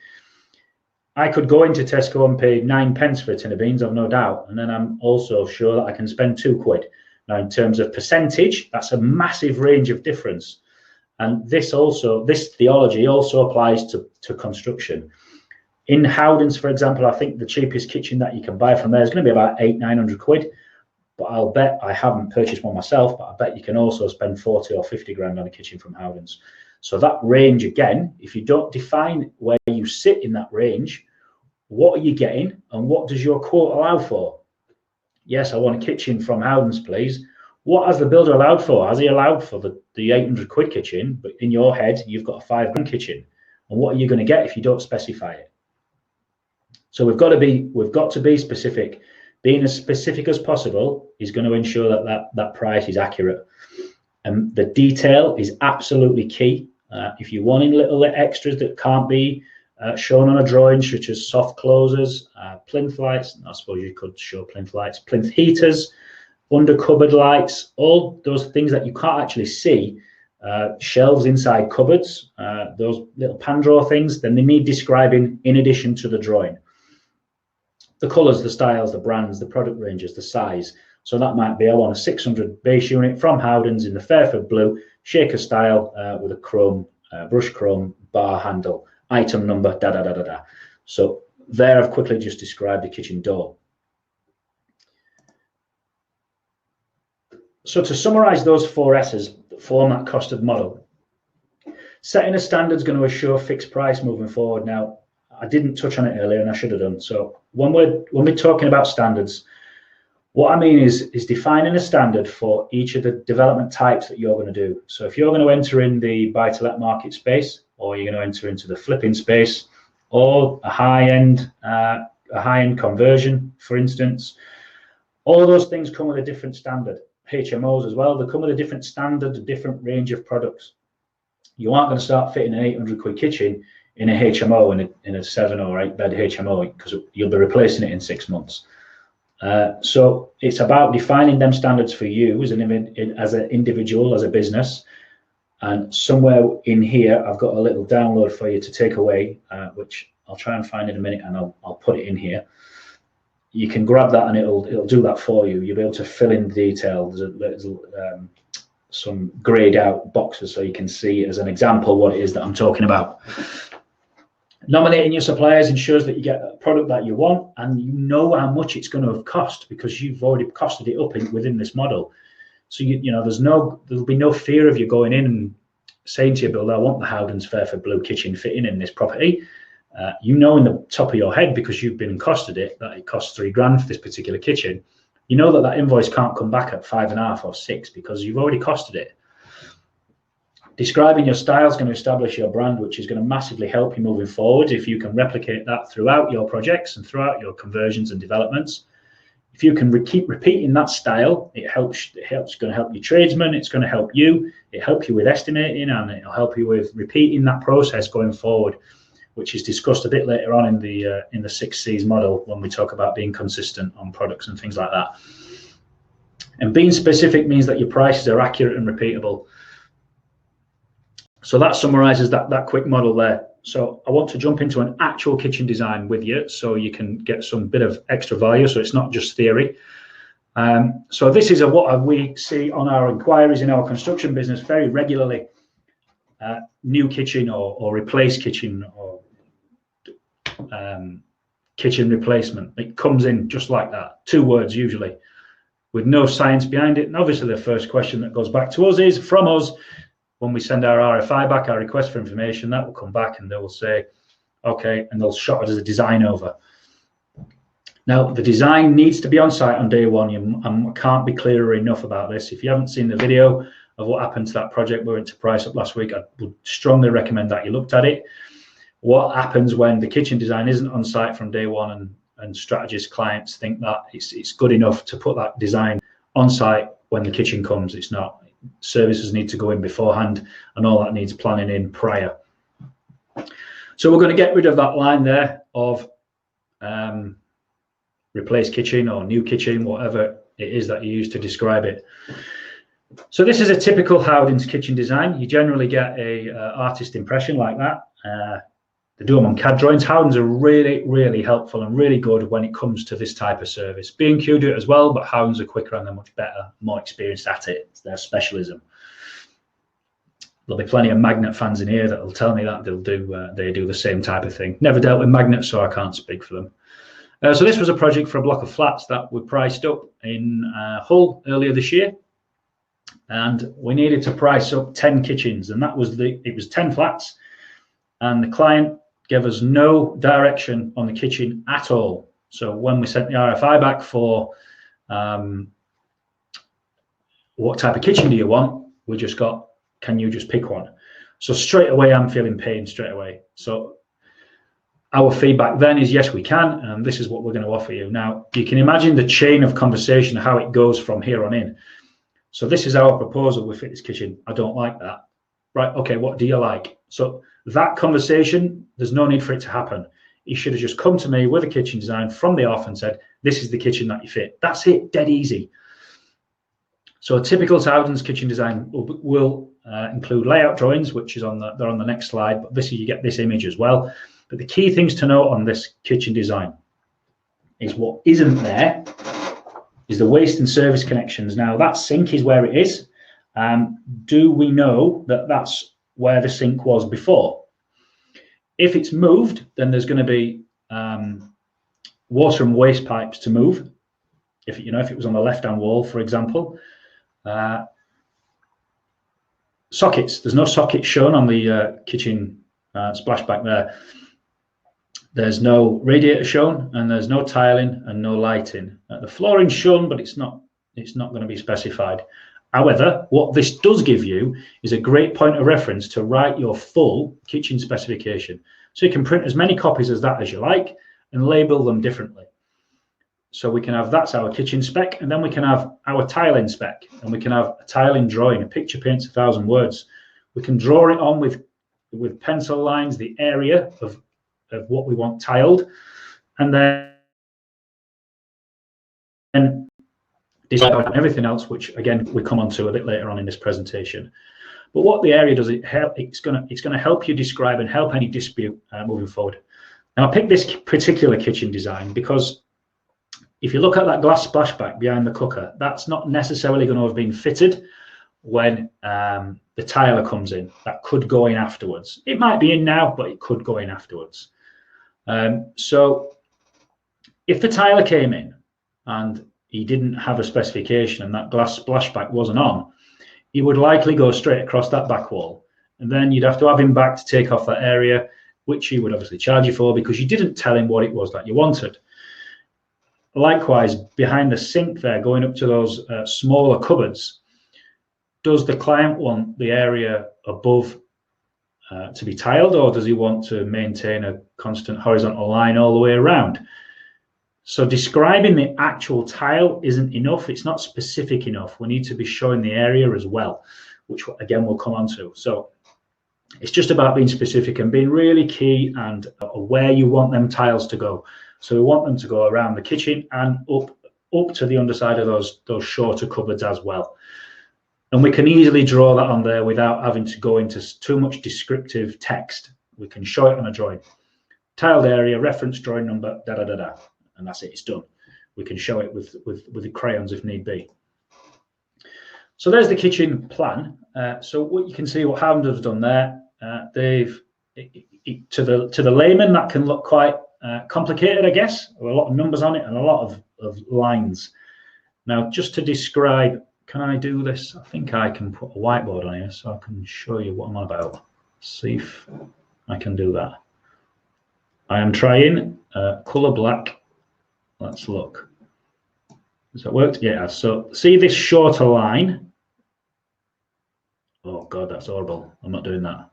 I could go into Tesco and pay 9p for a tin of beans, I've no doubt. And then I'm also sure that I can spend £2. Now, in terms of percentage, that's a massive range of difference. And this theology also applies to construction. In Howdens, for example, I think the cheapest kitchen that you can buy from there is going to be about £800-900. But I'll bet, I haven't purchased one myself, but I bet you can also spend 40 or 50 grand on a kitchen from Howdens. So that range, again, if you don't define where you sit in that range, what are you getting and what does your quote allow for? Yes, I want a kitchen from Howdens, please. What has the builder allowed for? Has he allowed for the £800 kitchen, but in your head, you've got a £5 grand kitchen? And what are you going to get if you don't specify it? So we've got to be specific. Being as specific as possible is going to ensure that price is accurate. And the detail is absolutely key. If you're wanting little extras that can't be shown on a drawing, such as soft closers, plinth lights, I suppose you could show plinth lights, plinth heaters, under cupboard lights, all those things that you can't actually see, shelves inside cupboards, those little pan drawer things, then they need describing in addition to the drawing. The colours, the styles, the brands, the product ranges, the size, So that might be, I want a 600 base unit from Howdens in the Fairford blue, shaker style, with a chrome, brush chrome bar handle, item number, da da da da da. So there I've quickly just described the kitchen door. So to summarize those 4 S's that form that costed model, setting a standard is going to assure fixed price moving forward. Now, I didn't touch on it earlier and I should have done. So when we're talking about standards, what I mean is defining a standard for each of the development types that you're going to do. So if you're going to enter in the buy-to-let market space, or you're going to enter into the flipping space, or a high-end conversion, for instance, all of those things come with a different standard. HMOs as well, they come with a different standard, a different range of products. You aren't going to start fitting an 800 quid kitchen in a HMO, in a 7 or 8 bed HMO, because you'll be replacing it in 6 months. So it's about defining them standards for you as an individual, as a business. And somewhere in here, I've got a little download for you to take away, which I'll try and find in a minute, and I'll put it in here. You can grab that and it'll do that for you. You'll be able to fill in the detail. There's some grayed out boxes so you can see as an example what it is that I'm talking about. Nominating your suppliers ensures that you get a product that you want and you know how much it's going to cost, because you've already costed it up within this model. So you know there'll be no fear of you going in and saying to your builder, I want the Howdens Fairford blue kitchen fitting in this property. You know in the top of your head, because you've been and costed it, that it costs £3 grand for this particular kitchen. You know that invoice can't come back at 5.5 or 6 because you've already costed it. Describing your style is going to establish your brand, which is going to massively help you moving forward if you can replicate that throughout your projects and throughout your conversions and developments. If you can keep repeating that style, it's going to help your tradesmen, it's going to help you, it helps you with estimating, and it'll help you with repeating that process going forward, which is discussed a bit later on in the 6 C's model when we talk about being consistent on products and things like that. And being specific means that your prices are accurate and repeatable. So that summarizes that quick model there. So I want to jump into an actual kitchen design with you so you can get some bit of extra value, so it's not just theory. So this is what we see on our inquiries in our construction business very regularly. New kitchen or replace kitchen or kitchen replacement. It comes in just like that, 2 words usually, with no science behind it. And obviously the first question that goes back to us is from us. When we send our RFI back, our request for information, that will come back and they will say, okay, and they'll shot it as a design over. Now, the design needs to be on site on day one. I can't be clearer enough about this. If you haven't seen the video of what happened to that project we went to price up last week, I would strongly recommend that you looked at it. What happens when the kitchen design isn't on site from day one and strategist clients think that it's good enough to put that design on site when the kitchen comes? It's not. Services need to go in beforehand and all that needs planning in prior. So we're going to get rid of that line there of replace kitchen or new kitchen, whatever it is that you use to describe it. So this is a typical Howdens kitchen design. You generally get a artist impression like that. They do them on CAD drawings. Howdens are really, really helpful and really good when it comes to this type of service. B&Q do it as well, but Howdens are quicker and they're much better, more experienced at it. It's their specialism. There'll be plenty of magnet fans in here that will tell me that they do the same type of thing. Never dealt with magnets, so I can't speak for them. So this was a project for a block of flats that we priced up in Hull earlier this year. And we needed to price up 10 kitchens, and it was 10 flats, and the client gave us no direction on the kitchen at all. So when we sent the RFI back for what type of kitchen do you want, we just got, can you just pick one? So straight away, I'm feeling pain straight away. So our feedback then is, yes, we can, and this is what we're going to offer you. Now, you can imagine the chain of conversation, how it goes from here on in. So this is our proposal with Fit This Kitchen. I don't like that. Right, okay, what do you like? So that conversation, there's no need for it to happen. You should have just come to me with a kitchen design from the off and said, this is the kitchen that you fit. That's it, dead easy. So a typical Howdens kitchen design will include layout drawings, which is they're on the next slide, but you get this image as well. But the key things to note on this kitchen design is what isn't there is the waste and service connections. Now that sink is where it is. Do we know that that's where the sink was before? If it's moved, then there's going to be water and waste pipes to move. If it was on the left-hand wall, for example. Sockets. There's no socket shown on the kitchen splashback there. There's no radiator shown, and there's no tiling and no lighting. The flooring's shown, but it's not going to be specified. However, what this does give you is a great point of reference to write your full kitchen specification. So you can print as many copies as that as you like and label them differently. So we can have, that's our kitchen spec, and then we can have our tiling spec, and we can have a tiling drawing. A picture paints 1,000 words. We can draw it on with pencil lines, the area of what we want tiled, and then decide on everything else, which again we come on to a bit later on in this presentation. But what the area does, it's going to help you describe and help any dispute moving forward. Now I picked this particular kitchen design because if you look at that glass splashback behind the cooker, that's not necessarily going to have been fitted when the tiler comes in. That could go in afterwards. It might be in now, but it could go in afterwards. So if the tiler came in and he didn't have a specification and that glass splashback wasn't on, he would likely go straight across that back wall. And then you'd have to have him back to take off that area, which he would obviously charge you for because you didn't tell him what it was that you wanted. Likewise, behind the sink there, going up to those smaller cupboards, does the client want the area above to be tiled, or does he want to maintain a constant horizontal line all the way around? So describing the actual tile isn't enough. It's not specific enough. We need to be showing the area as well, which again we'll come on to. So it's just about being specific and being really key and where you want them tiles to go. So we want them to go around the kitchen and up to the underside of those shorter cupboards as well. And we can easily draw that on there without having to go into too much descriptive text. We can show it on a drawing. Tiled area, reference drawing number, da-da-da-da. And that's it, it's done. We can show it with the crayons if need be. So there's the kitchen plan. So what you can see what Howden have done there, to the layman that can look quite complicated, I guess. There are a lot of numbers on it and a lot of lines. Now, just to describe, can I do this? I think I can put a whiteboard on here so I can show you what I'm on about. See if I can do that. I am trying color black. Let's look. Has that worked? Yeah. So see this shorter line? Oh God, that's horrible. I'm not doing that.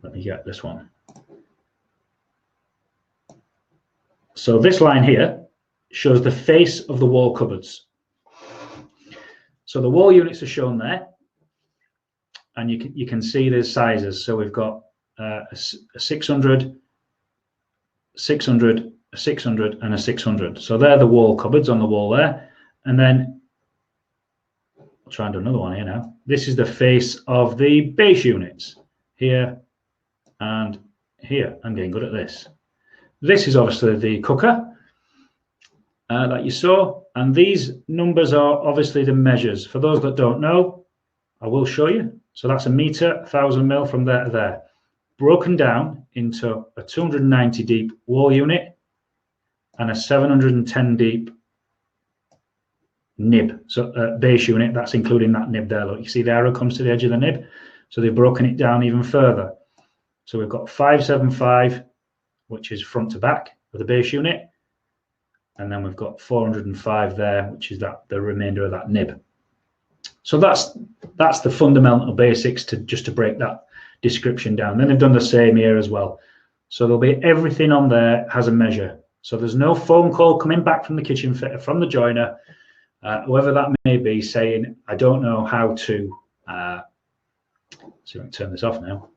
Let me get this one. So this line here shows the face of the wall cupboards. So the wall units are shown there, and you can see there's sizes. So we've got a 600, 600, a 600, and a 600. So they're the wall cupboards on the wall there. And then I'll try and do another one here now. This is the face of the base units here and here. I'm getting good at this. This is obviously the cooker that you saw, and these numbers are obviously the measures. For those that don't know, I will show you. So that's a meter, 1,000 mil from there to there, broken down into a 290 deep wall unit and a 710 deep nib. So base unit, that's including that nib there. Look, you see the arrow comes to the edge of the nib. So they've broken it down even further. So we've got 575, which is front to back of the base unit. And then we've got 405 there, which is the remainder of that nib. So that's the fundamental basics to break that description down. Then they've done the same here as well. So there'll be everything on there has a measure. So there's no phone call coming back from the kitchen fitter, from the joiner, whoever that may be, saying, I don't know how to, see if I can turn this off now.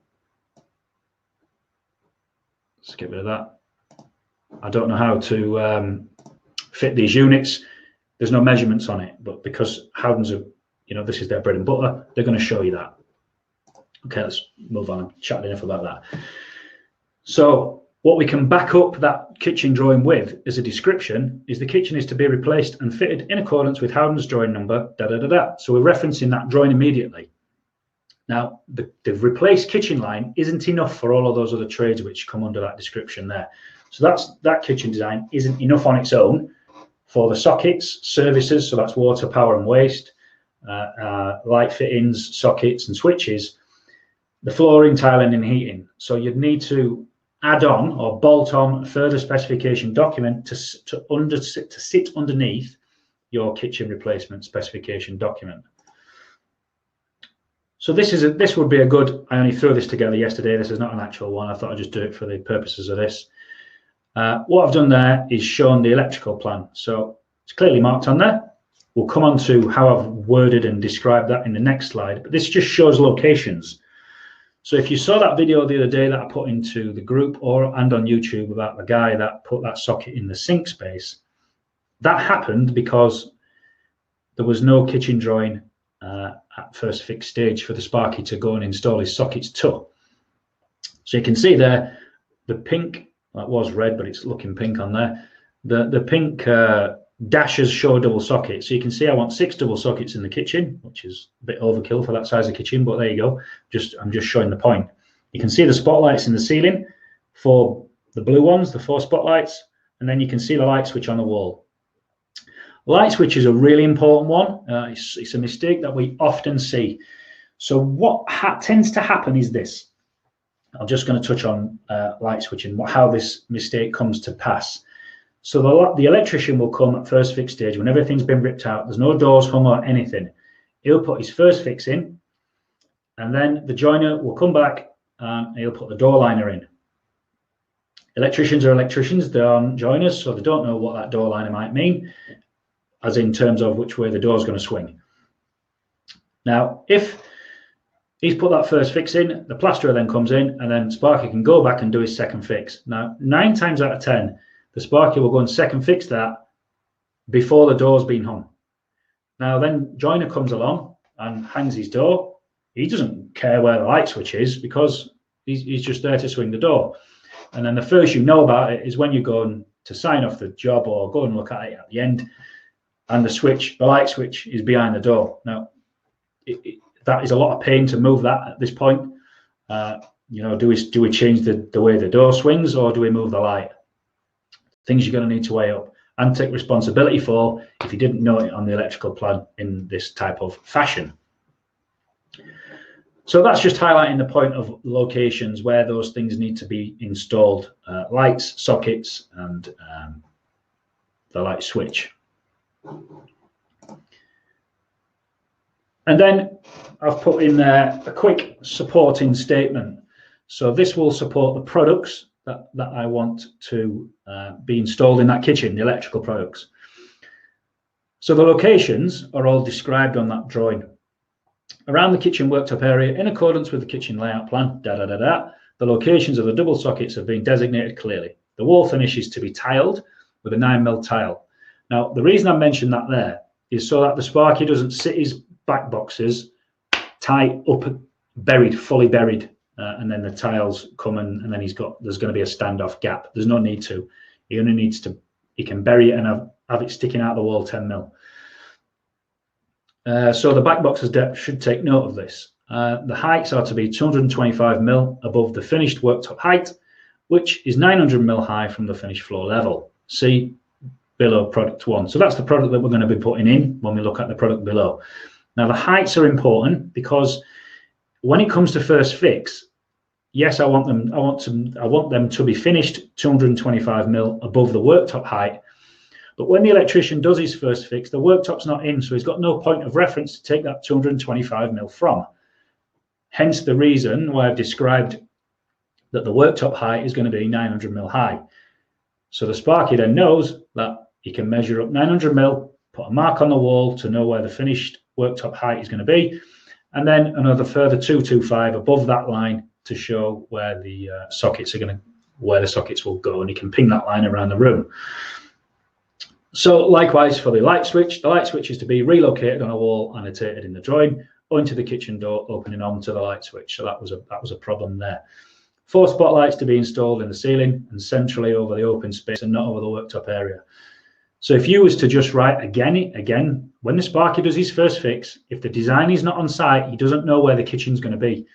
Let's get rid of that. I don't know how to fit these units. There's no measurements on it, but because Howden's this is their bread and butter, they're going to show you that. Okay, let's move on. I'm chatting enough about that. So What we can back up that kitchen drawing with as a description is the kitchen is to be replaced and fitted in accordance with Howden's drawing number, da da da da. So we're referencing that drawing immediately. Now, the replaced kitchen line isn't enough for all of those other trades which come under that description there. So that kitchen design isn't enough on its own for the sockets, services, so that's water, power and waste, light fittings, sockets and switches, the flooring, tiling and heating. So you'd need to add on or bolt on a further specification document to sit underneath your kitchen replacement specification document. So this would be a good, I only threw this together yesterday, this is not an actual one, I thought I'd just do it for the purposes of this. What I've done there is shown the electrical plan, so it's clearly marked on there. We'll come on to how I've worded and described that in the next slide, but this just shows locations. So if you saw that video the other day that I put into the group and on YouTube about the guy that put that socket in the sink space, that happened because there was no kitchen drawing at first fix stage for the Sparky to go and install his sockets to. So you can see there, the pink, that was red, but it's looking pink on there. The pink dashes show double sockets. So you can see I want 6 double sockets in the kitchen, which is a bit overkill for that size of kitchen, but there you go. I'm just showing the point. You can see the spotlights in the ceiling for the blue ones, the 4 spotlights, and then you can see the light switch on the wall. Light switch is a really important one. It's a mistake that we often see. So what tends to happen is this. I'm just going to touch on light switching, how this mistake comes to pass. So the electrician will come at first fix stage when everything's been ripped out, there's no doors hung or anything. He'll put his first fix in, and then the joiner will come back and he'll put the door liner in. Electricians are electricians, they aren't joiners, so they don't know what that door liner might mean, as in terms of which way the door is going to swing. Now, if he's put that first fix in, the plasterer then comes in, and then Sparky can go back and do his second fix. Now, 9 times out of 10, the Sparky will go and second fix that before the door's been hung. Now, then joiner comes along and hangs his door. He doesn't care where the light switch is because he's just there to swing the door. And then the first you know about it is when you're going to sign off the job or go and look at it at the end, and the light switch is behind the door. Now, that is a lot of pain to move that at this point. You know, do we change the way the door swings, or do we move the light? Things you're going to need to weigh up and take responsibility for if you didn't know it on the electrical plan in this type of fashion. So that's just highlighting the point of locations where those things need to be installed, lights, sockets, and the light switch. And then I've put in there a quick supporting statement. So this will support the products that I want to be installed in that kitchen, the electrical products. So the locations are all described on that drawing. Around the kitchen worktop area, in accordance with the kitchen layout plan, the locations of the double sockets have been designated clearly. The wall finish is to be tiled with a 9mm tile. Now, the reason I mentioned that there is so that the Sparky doesn't sit his back boxes tight up, fully buried, and then the tiles come and then there's going to be a standoff gap. There's no need to. He only needs to, he can bury it and have it sticking out the wall 10mm. So the back box's depth should take note of this. The heights are to be 225mm above the finished worktop height, which is 900mm high from the finished floor level. See below product 1. So that's the product that we're going to be putting in when we look at the product below. Now the heights are important because when it comes to first fix, yes, I want them to be finished 225mm above the worktop height. But when the electrician does his first fix, the worktop's not in, so he's got no point of reference to take that 225mm from. Hence the reason why I've described that the worktop height is going to be 900mm high. So the Sparky then knows that he can measure up 900mm, put a mark on the wall to know where the finished worktop height is going to be, and then another further 225 above that line to show where the sockets will go, and he can ping that line around the room. So likewise for the light switch is to be relocated on a wall annotated in the drawing onto the kitchen door opening onto the light switch. So that was a problem there. 4 spotlights to be installed in the ceiling and centrally over the open space and not over the worktop area. So if you was to just write again, when the Sparky does his first fix, if the design is not on site, he doesn't know where the kitchen's going to be.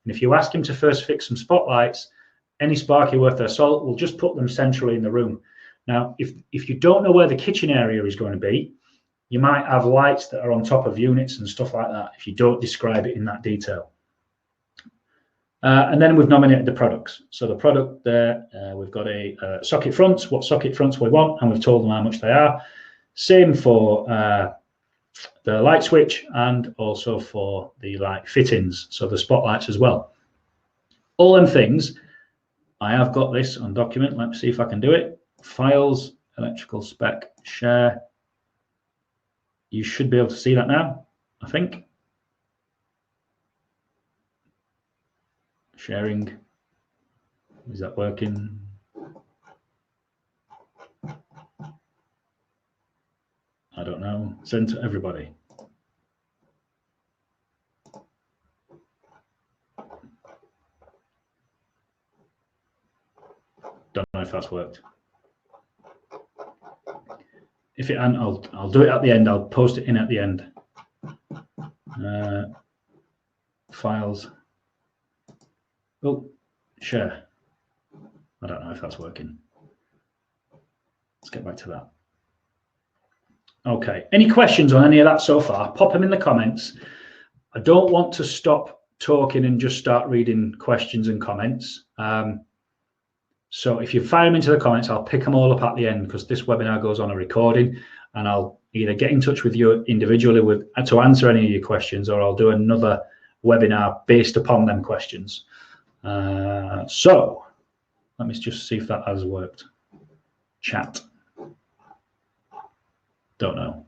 And if you ask him to first fix some spotlights, any Sparky worth their salt will just put them centrally in the room. Now, if you don't know where the kitchen area is going to be, you might have lights that are on top of units and stuff like that if you don't describe it in that detail. And then we've nominated the products. So the product there, we've got a socket fronts, what socket fronts we want, and we've told them how much they are. Same for the light switch and also for the light fittings, so the spotlights as well. All them things, I have got this on document. Let me see if I can do it. Files, electrical spec, share. You should be able to see that now, I think. Sharing, is that working? I don't know. Send to everybody. Don't know if that's worked. If it hasn't, I'll do it at the end. I'll post it in at the end. Files. Oh, share. I don't know if that's working. Let's get back to that. Okay. Any questions on any of that so far? Pop them in the comments. I don't want to stop talking and just start reading questions and comments. So if you fire them into the comments, I'll pick them all up at the end because this webinar goes on a recording, and I'll either get in touch with you individually to answer any of your questions, or I'll do another webinar based upon them questions. So let me just see if that has worked. Chat. Don't know.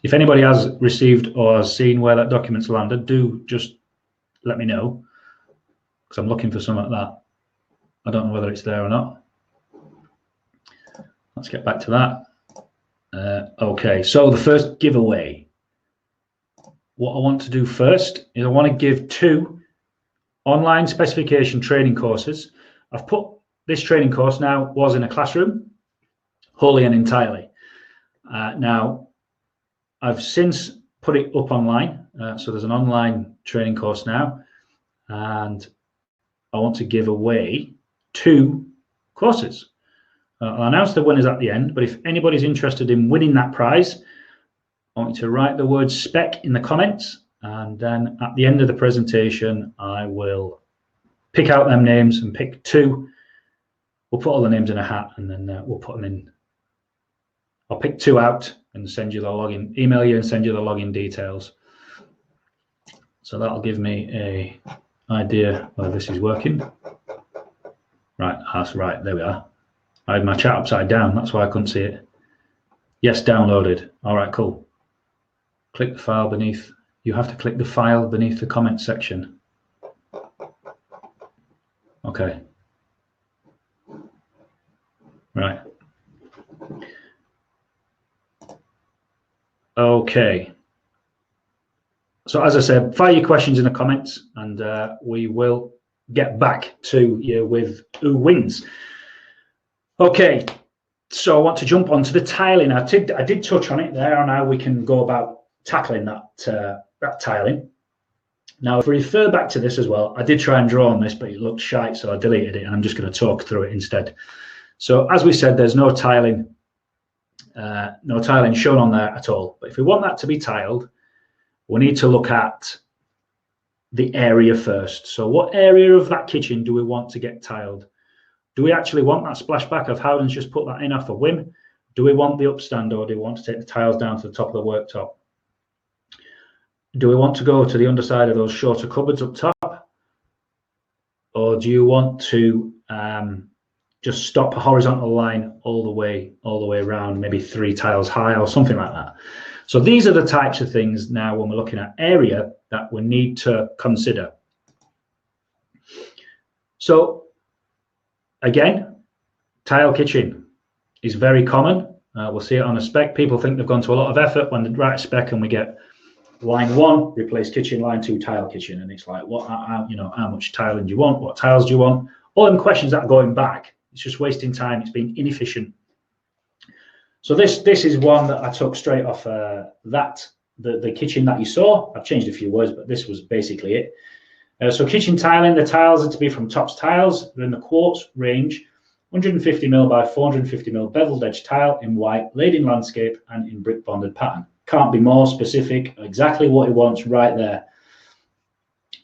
If anybody has received or has seen where that document's landed, do just let me know, because I'm looking for some like that. I don't know whether it's there or not. Let's get back to that. Okay, so the first giveaway. What I want to do first is I want to give 2 online specification training courses. I've put this training course now was in a classroom, wholly and entirely. Now, I've since put it up online. So there's an online training course now, and I want to give away 2 courses. I'll announce the winners at the end, but if anybody's interested in winning that prize, I want you to write the word spec in the comments, and then at the end of the presentation, I will pick out them names and pick 2. We'll put all the names in a hat, and then we'll put them in. I'll pick 2 out and send you the login, email you and send you the login details. So that'll give me a idea whether this is working. Right, that's right, there we are. I had my chat upside down, that's why I couldn't see it. Yes, downloaded. All right, cool. Click the file beneath. You have to click the file beneath the comment section. Okay. Right. Okay. So as I said, fire your questions in the comments, and we will get back to you with who wins. Okay, so I want to jump onto the tiling. I did touch on it there, and now we can go about tackling that tiling. Now, if we refer back to this as well, I did try and draw on this, but it looked shite, so I deleted it, and I'm just going to talk through it instead. So as we said, there's no tiling shown on there at all. But if we want that to be tiled, we need to look at the area first. So what area of that kitchen do we want to get tiled? Do we actually want that splashback of Howden's just put that in off a whim? Do we want the upstand, or do we want to take the tiles down to the top of the worktop? Do we want to go to the underside of those shorter cupboards up top? Or do you want to just stop a horizontal line all the way around, maybe 3 tiles high or something like that? So these are the types of things now when we're looking at area that we need to consider. So again, tile kitchen is very common. We'll see it on a spec. People think they've gone to a lot of effort when they write a spec and we get line 1, replace kitchen. Line 2, tile kitchen. And it's like, what, how much tiling do you want? What tiles do you want? All them questions that are going back. It's just wasting time. It's being inefficient. So this is one that I took straight off the kitchen that you saw. I've changed a few words, but this was basically it. So kitchen tiling, the tiles are to be from Tops Tiles. They're in the quartz range, 150mm by 450mm beveled edge tile in white, laid in landscape and in brick bonded pattern. Can't be more specific, exactly what he wants right there.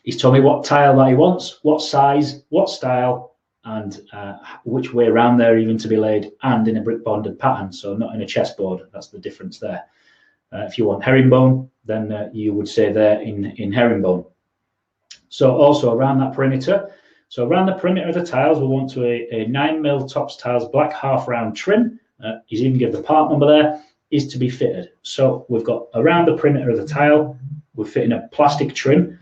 He's told me what tile that he wants, what size, what style, and which way around there even to be laid, and in a brick bonded pattern, so not in a chessboard. That's the difference there. If you want herringbone, then you would say there in herringbone. So also around that perimeter, so around the perimeter of the tiles, we want to a 9mm Tops Tiles black half round trim. He's even given the part number there, is to be fitted. So we've got around the perimeter of the tile, we're fitting a plastic trim.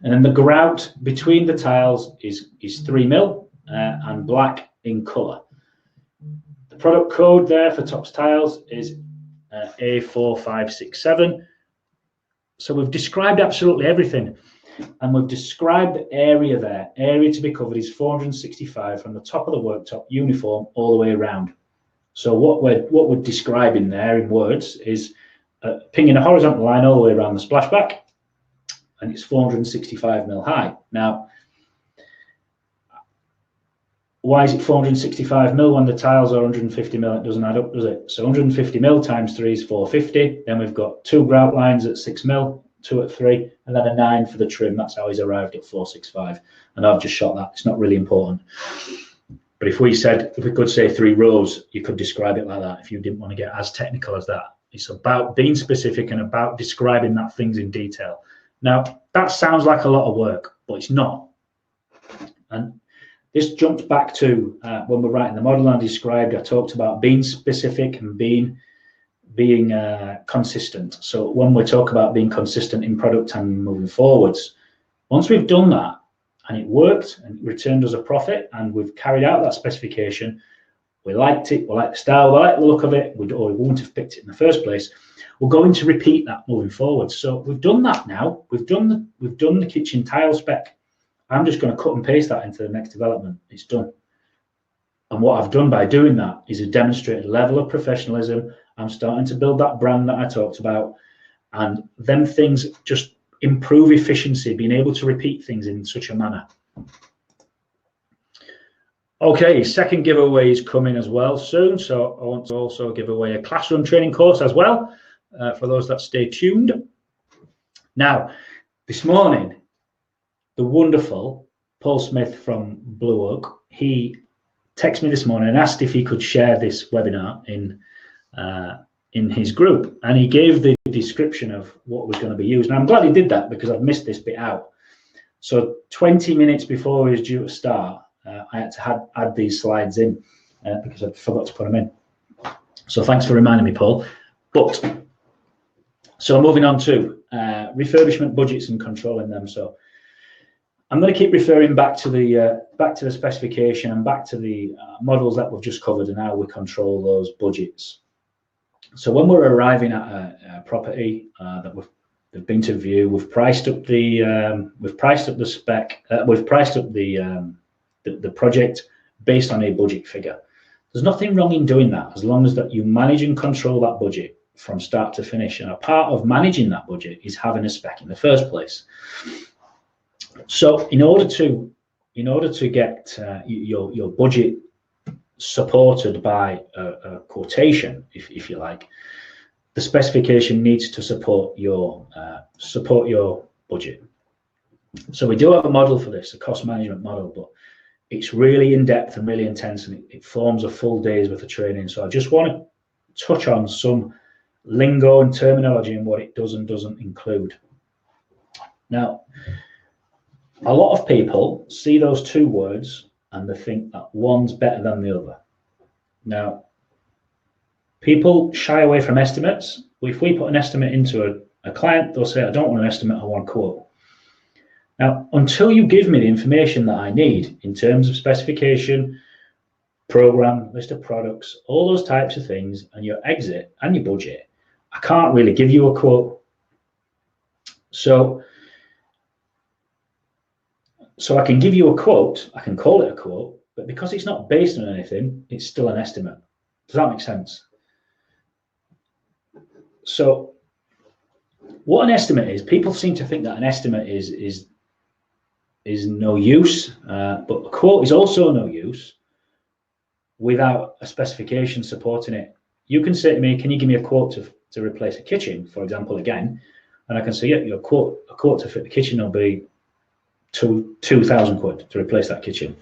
And then the grout between the tiles is 3mm and black in colour. The product code there for Tops Tiles is A4567. So we've described absolutely everything, and we've described the area there. Area to be covered is 465 from the top of the worktop uniform all the way around. So what we're describing there in words is pinging a horizontal line all the way around the splashback, and it's 465mm high. Now, why is it 465mm when the tiles are 150mm? It doesn't add up, does it? So 150mm times 3 is 450. Then we've got 2 grout lines at 6mm, 2 at 3, and then a 9 for the trim. That's how he's arrived at 465. And I've just shot that. It's not really important. But if we could say 3 rows, you could describe it like that if you didn't want to get as technical as that. It's about being specific and about describing that things in detail. Now, that sounds like a lot of work, but it's not. And this jumps back to when we're writing the model I talked about being specific and being consistent. So when we talk about being consistent in product and moving forwards, once we've done that and it worked and it returned us a profit and we've carried out that specification, we liked it, we like the style, we like the look of it, or we wouldn't have picked it in the first place, we're going to repeat that moving forward. So we've done that now. We've done the kitchen tile spec. I'm just going to cut and paste that into the next development. It's done. And what I've done by doing that is a demonstrated level of professionalism. I'm starting to build that brand that I talked about, and them things just improve efficiency, being able to repeat things in such a manner. Okay, second giveaway is coming as well soon. So I want to also give away a classroom training course as well for those that stay tuned. Now, this morning, the wonderful Paul Smith from Blue Oak, he texted me this morning and asked if he could share this webinar in his group, and he gave the description of what was going to be used. And I'm glad he did that because I've missed this bit out. So 20 minutes before he was due to start, I had to add these slides in because I forgot to put them in. So thanks for reminding me, Paul. But so moving on to refurbishment budgets and controlling them. So I'm going to keep referring back to the specification and back to the models that we've just covered and how we control those budgets. So when we're arriving at a property that we've been to view, we've priced up the spec, we've priced up the project based on a budget figure. There's nothing wrong in doing that as long as that you manage and control that budget from start to finish. And a part of managing that budget is having a spec in the first place. So in order to get your budget supported by a quotation, if you like, the specification needs to support your budget. So we do have a model for this, a cost management model, but it's really in depth and really intense, and it forms a full day's worth of training. So I just want to touch on some lingo and terminology and what it does and doesn't include. Now, a lot of people see those two words and they think that one's better than the other. Now, people shy away from estimates. If we put an estimate into a client, they'll say, I don't want an estimate, I want a quote. Now, until you give me the information that I need in terms of specification, program, list of products, all those types of things, and your exit and your budget, I can't really give you a quote. So I can give you a quote, I can call it a quote, but because it's not based on anything, it's still an estimate. Does that make sense? So what an estimate is, people seem to think that an estimate is no use, but a quote is also no use without a specification supporting it. You can say to me, can you give me a quote to replace a kitchen, for example, again, and I can say, yeah, a quote to fit the kitchen will be 2,000 quid to replace that kitchen.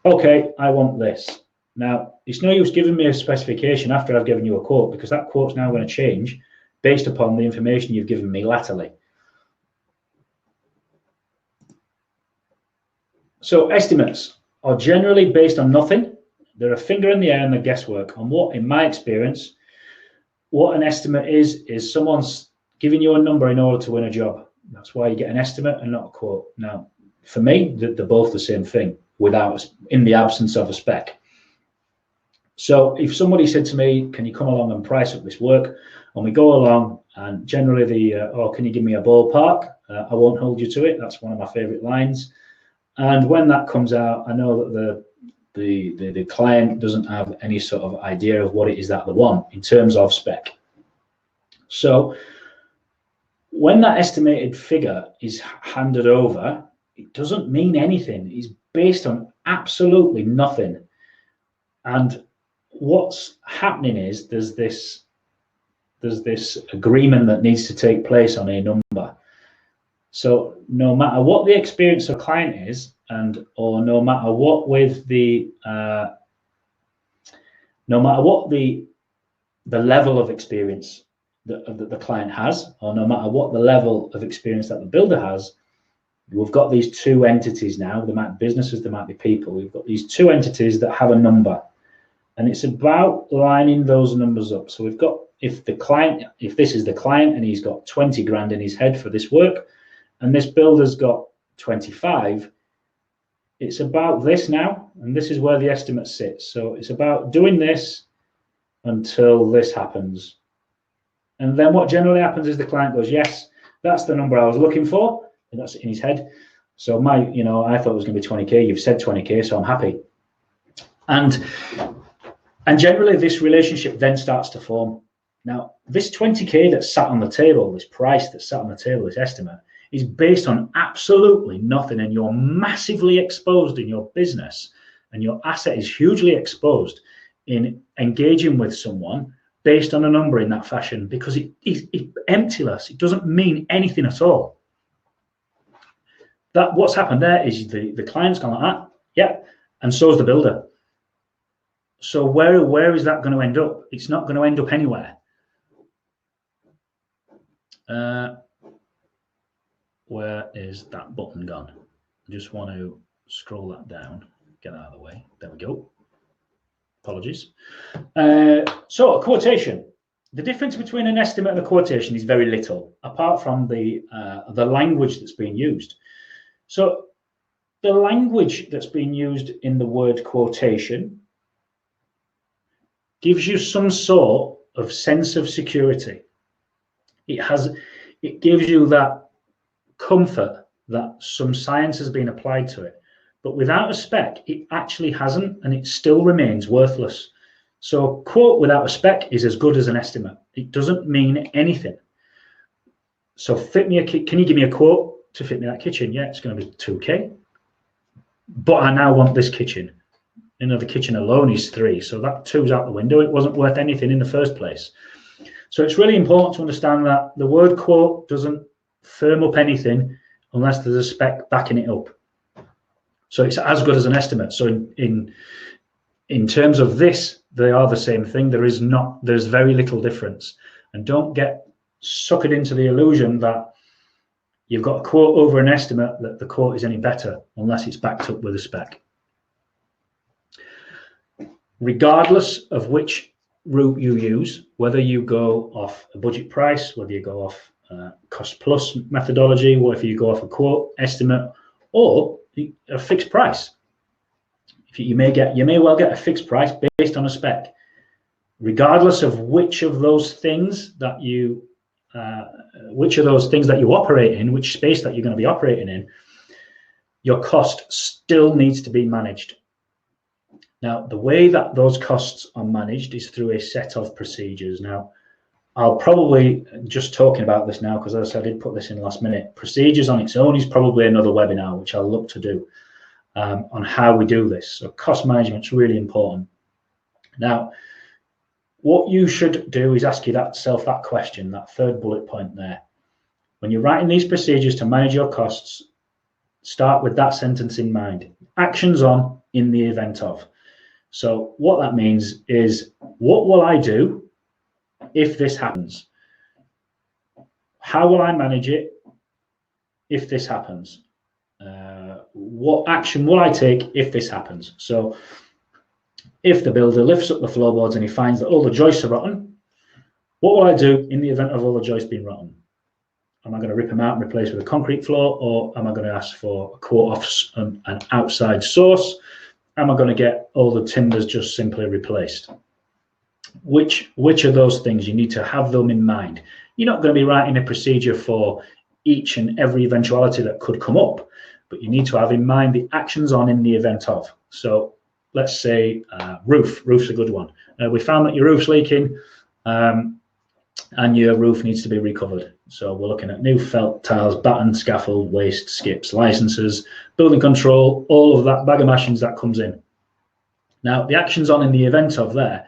Okay, I want this. Now, it's no use giving me a specification after I've given you a quote, because that quote's now going to change based upon the information you've given me latterly. So estimates are generally based on nothing. They're a finger in the air and the guesswork on what, in my experience, what an estimate is someone's giving you a number in order to win a job. That's why you get an estimate and not a quote. Now, for me, they're both the same thing in the absence of a spec. So if somebody said to me, can you come along and price up this work? And we go along, and generally can you give me a ballpark? I won't hold you to it. That's one of my favorite lines. And when that comes out, I know that the client doesn't have any sort of idea of what it is that they want in terms of spec. So when that estimated figure is handed over, it doesn't mean anything. It's based on absolutely nothing. And what's happening is there's this agreement that needs to take place on a number. So no matter what the experience of client is, or no matter what the level of experience that the client has, or no matter what the level of experience that the builder has, we've got these two entities now. There might be businesses, there might be people. We've got these two entities that have a number, and it's about lining those numbers up. So we've got, if this is the client and he's got 20 grand in his head for this work, and this builder's got 25, it's about this now, and this is where the estimate sits. So it's about doing this until this happens. And then what generally happens is the client goes, yes, that's the number I was looking for, and that's in his head. So I thought it was going to be 20K, you've said 20K, so I'm happy. And generally this relationship then starts to form. Now, this 20K that's sat on the table, this price that's sat on the table, this estimate, is based on absolutely nothing, and you're massively exposed in your business, and your asset is hugely exposed in engaging with someone based on a number in that fashion, because it's emptyless. It doesn't mean anything at all. That what's happened there is the client's gone like that, yeah, and so is the builder. So where is that going to end up? It's not going to end up anywhere. Where is that button gone? I just want to scroll that down, get out of the way. There we go. Apologies. So a quotation. The difference between an estimate and a quotation is very little, apart from the language that's being used. So the language that's being used in the word quotation gives you some sort of sense of security. It gives you that comfort that some science has been applied to it, but without a spec it actually hasn't, and it still remains worthless. So a quote without a spec is as good as an estimate. It doesn't mean anything. So can you give me a quote to fit me that kitchen? Yeah, it's going to be 2K, but I now want this kitchen. The kitchen alone is 3, so that 2's out the window. It wasn't worth anything in the first place. So it's really important to understand that the word quote doesn't firm up anything unless there's a spec backing it up. So it's as good as an estimate. So in terms of this, they are the same thing. There's very little difference. And don't get suckered into the illusion that you've got a quote over an estimate, that the quote is any better unless it's backed up with a spec. Regardless of which route you use, whether you go off a budget price, whether you go off cost plus methodology, or if you go off a quote estimate or a fixed price, you may well get a fixed price based on a spec. Regardless of which of those things that you things that you operate in, which space that you're going to be operating in, your cost still needs to be managed. Now, the way that those costs are managed is through a set of procedures. Now, I'll probably, just talking about this now, because as I said, I did put this in last minute, procedures on its own is probably another webinar, which I'll look to do on how we do this. So cost management is really important. Now, what you should do is ask yourself that question, that third bullet point there. When you're writing these procedures to manage your costs, start with that sentence in mind. Actions on in the event of. So what that means is, what will I do if this happens? How will I manage it if this happens? What action will I take if this happens? So if the builder lifts up the floorboards and he finds that all the joists are rotten, what will I do in the event of all the joists being rotten? Am I going to rip them out and replace with a concrete floor, or am I going to ask for a quote off an outside source? Am I going to get all the timbers just simply replaced? Which of those things? You need to have them in mind. You're not going to be writing a procedure for each and every eventuality that could come up, but you need to have in mind the actions on in the event of. So let's say roof's a good one. We found that your roof's leaking and your roof needs to be recovered. So we're looking at new felt, tiles, batten, scaffold, waste, skips, licenses, building control, all of that bag of mashings that comes in. Now, the actions on in the event of there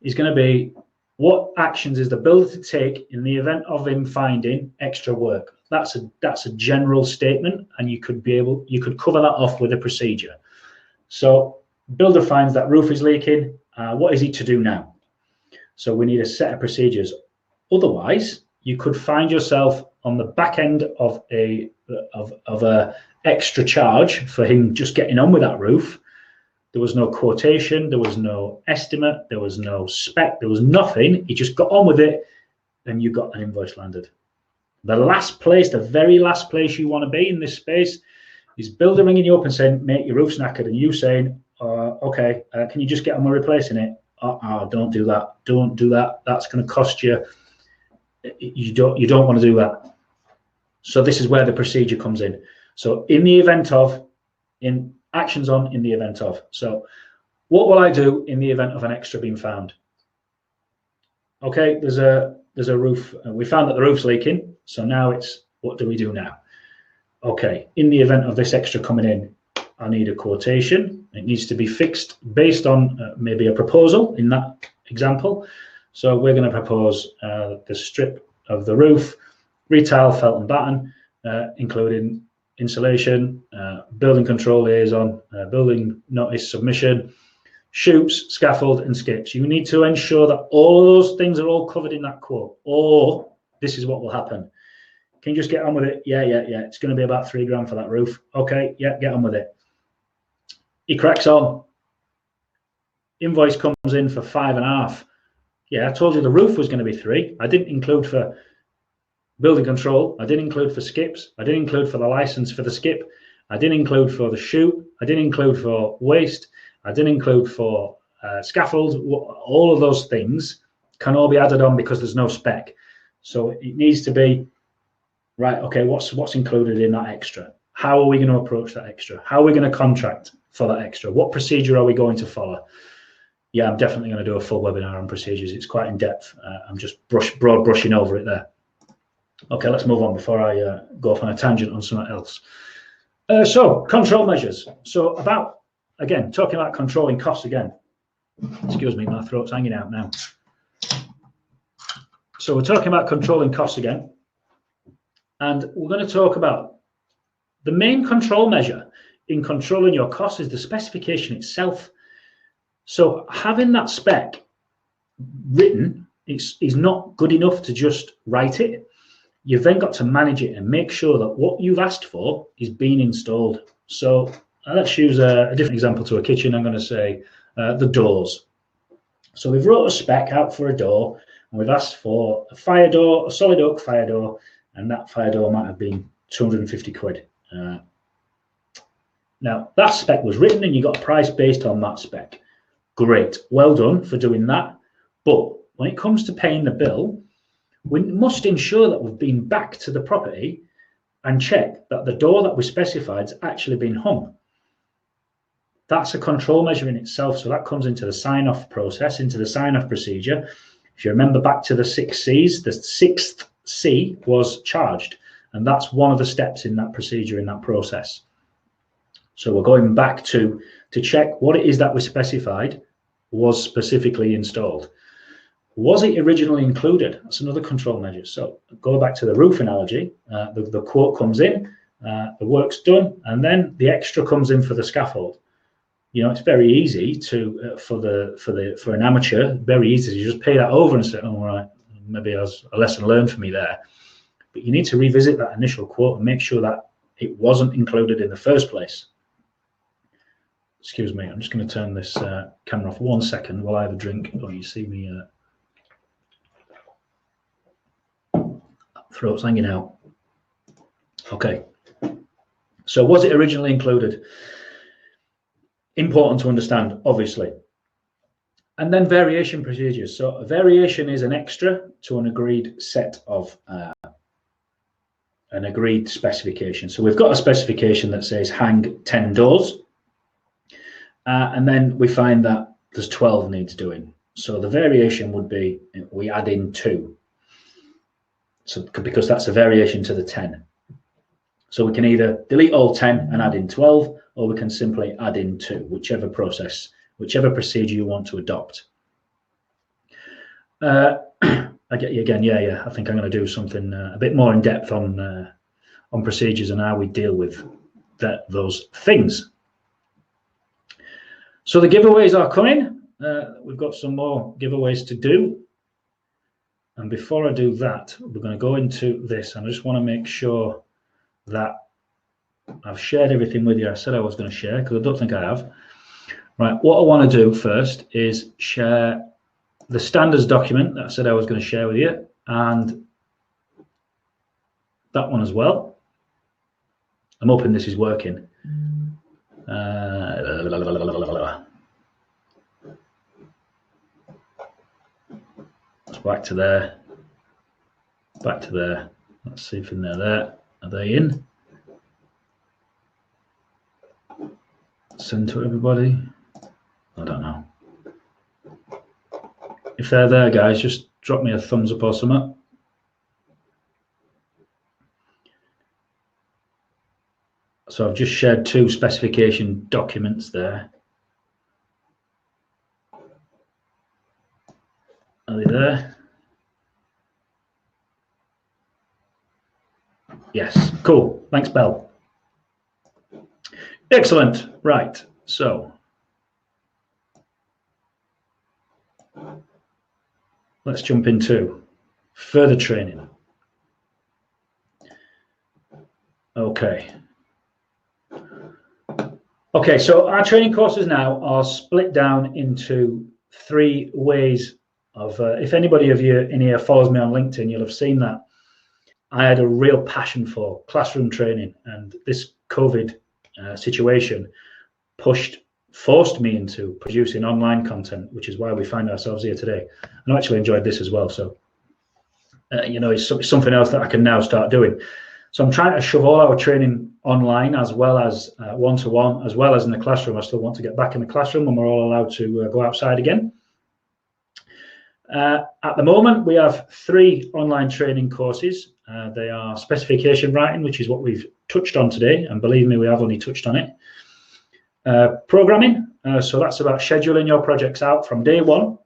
is going to be, what actions is the builder to take in the event of him finding extra work? That's a general statement, and you could cover that off with a procedure. So builder finds that roof is leaking. What is he to do now? So we need a set of procedures. Otherwise, you could find yourself on the back end of a extra charge for him just getting on with that roof. There was no quotation, there was no estimate, there was no spec, there was nothing. He just got on with it, and you got an invoice landed. The very last place you want to be in this space is builder ringing you up and saying, mate, your roof's knackered, and you saying, okay, can you just get on with replacing it? Don't do that. Don't do that. That's going to cost you. You don't want to do that. So this is where the procedure comes in. So in the event of, in actions on in the event of. So what will I do in the event of an extra being found? Okay, there's a roof. We found that the roof's leaking. So now it's, what do we do now? Okay, in the event of this extra coming in, I need a quotation. It needs to be fixed based on maybe a proposal in that example. So we're going to propose the strip of the roof, retile, felt and batten, including insulation, building control liaison, building notice submission, shoots, scaffold and skips. You need to ensure that all of those things are all covered in that quote, or this is what will happen. Can you just get on with it? Yeah. It's going to be about £3 for that roof. Okay, yeah, get on with it. He cracks on. Invoice comes in for 5.5. Yeah, I told you the roof was going to be 3. I didn't include for building control. I didn't include for skips. I didn't include for the license for the skip. I didn't include for the shoot. I didn't include for waste. I didn't include for scaffolds. All of those things can all be added on because there's no spec. So it needs to be, right, okay, what's included in that extra? How are we going to approach that extra? How are we going to contract for that extra? What procedure are we going to follow? Yeah, I'm definitely going to do a full webinar on procedures. It's quite in depth. I'm just broad brushing over it there. Okay, let's move on before I go off on a tangent on something else. So control measures. So again, talking about controlling costs again. Excuse me, my throat's hanging out now. So we're talking about controlling costs again. And we're going to talk about the main control measure in controlling your costs is the specification itself. So having that spec written is not good enough to just write it. You've then got to manage it and make sure that what you've asked for is being installed. So let's use a different example to a kitchen. I'm going to say the doors. So we've wrote a spec out for a door, and we've asked for a fire door, a solid oak fire door, and that fire door might have been 250 quid. Now that spec was written and you got a price based on that spec. Great, well done for doing that. But when it comes to paying the bill, we must ensure that we've been back to the property and check that the door that we specified has actually been hung. That's a control measure in itself. So that comes into the sign-off process, into the sign-off procedure. If you remember back to the 6 C's, the 6th C was charged. And that's one of the steps in that procedure, in that process. So we're going back to check what it is that we specified was specifically installed. Was it originally included? That's another control measure. So go back to the roof analogy. The quote comes in, the work's done, and then the extra comes in for the scaffold. You know, it's very easy to for an amateur, very easy to just pay that over and say, "Oh, right, maybe there's a lesson learned for me there." But you need to revisit that initial quote and make sure that it wasn't included in the first place. Excuse me, I'm just going to turn this camera off 1 second while I have a drink. Oh, you see me. Throat's hanging out. Okay. So was it originally included? Important to understand, obviously. And then variation procedures. So a variation is an extra to an agreed set of an agreed specification. So we've got a specification that says hang 10 doors. And then we find that there's 12 needs doing. So the variation would be we add in 2. So because that's a variation to the 10. So we can either delete all 10 and add in 12, or we can simply add in 2, whichever process, whichever procedure you want to adopt. I get you again. Yeah. I think I'm going to do something a bit more in depth on procedures and how we deal with those things. So the giveaways are coming. We've got some more giveaways to do. And before I do that, we're going to go into this. And I just want to make sure that I've shared everything with you I said I was going to share, because I don't think I have. Right, what I want to do first is share the standards document that I said I was going to share with you, and that one as well. I'm hoping this is working. Let's back to there. Back to there. Let's see if they're there. Are they in? Send to everybody. I don't know. If they're there, guys, just drop me a thumbs up or something. So I've just shared 2 specification documents there. Are they there? Yes, cool. Thanks, Belle. Excellent. Right, so let's jump into further training. Okay, so our training courses now are split down into 3 ways of, if anybody of you in here follows me on LinkedIn, you'll have seen that I had a real passion for classroom training, and this COVID situation forced me into producing online content, which is why we find ourselves here today. And I actually enjoyed this as well. So, you know, it's something else that I can now start doing. So I'm trying to shove all our training online, as well as one-to-one, as well as in the classroom. I still want to get back in the classroom when we're all allowed to go outside again. At the moment, we have 3 online training courses. They are specification writing, which is what we've touched on today. And believe me, we have only touched on it. Programming, so that's about scheduling your projects out from day one.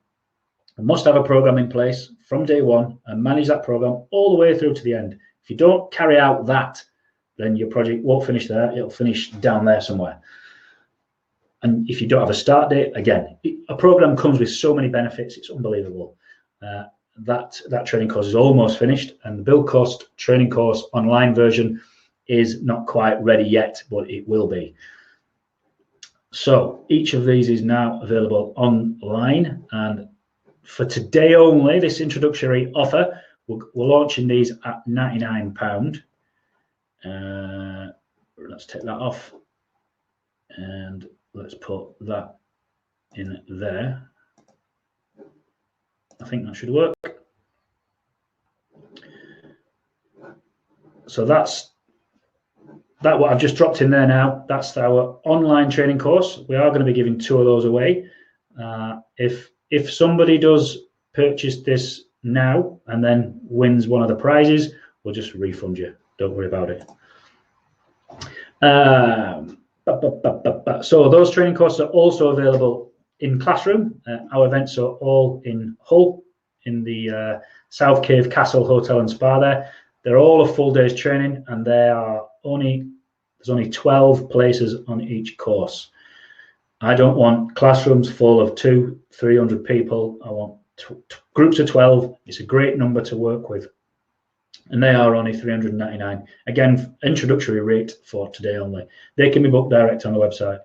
You must have a program in place from day one and manage that program all the way through to the end. If you don't carry out that, then your project won't finish there. It'll finish down there somewhere. And if you don't have a start date, again, a program comes with so many benefits. It's unbelievable. That training course is almost finished, and the build cost training course online version is not quite ready yet, but it will be. So each of these is now available online, and for today only, this introductory offer, we're launching these at £99. Let's take that off, and let's put that in there. I think that should work. So that's what I've just dropped in there now. That's our online training course. We are going to be giving 2 of those away. If somebody does purchase this now and then wins one of the prizes, we'll just refund you. Don't worry about it. So those training courses are also available in Classroom. Our events are all in Hull, in the South Cave Castle Hotel and Spa there. They're all a full day's training, and there's only 12 places on each course. I don't want classrooms full of 200-300 people. I want groups of 12. It's a great number to work with. And they are only $399. Again, introductory rate for today only. They can be booked direct on the website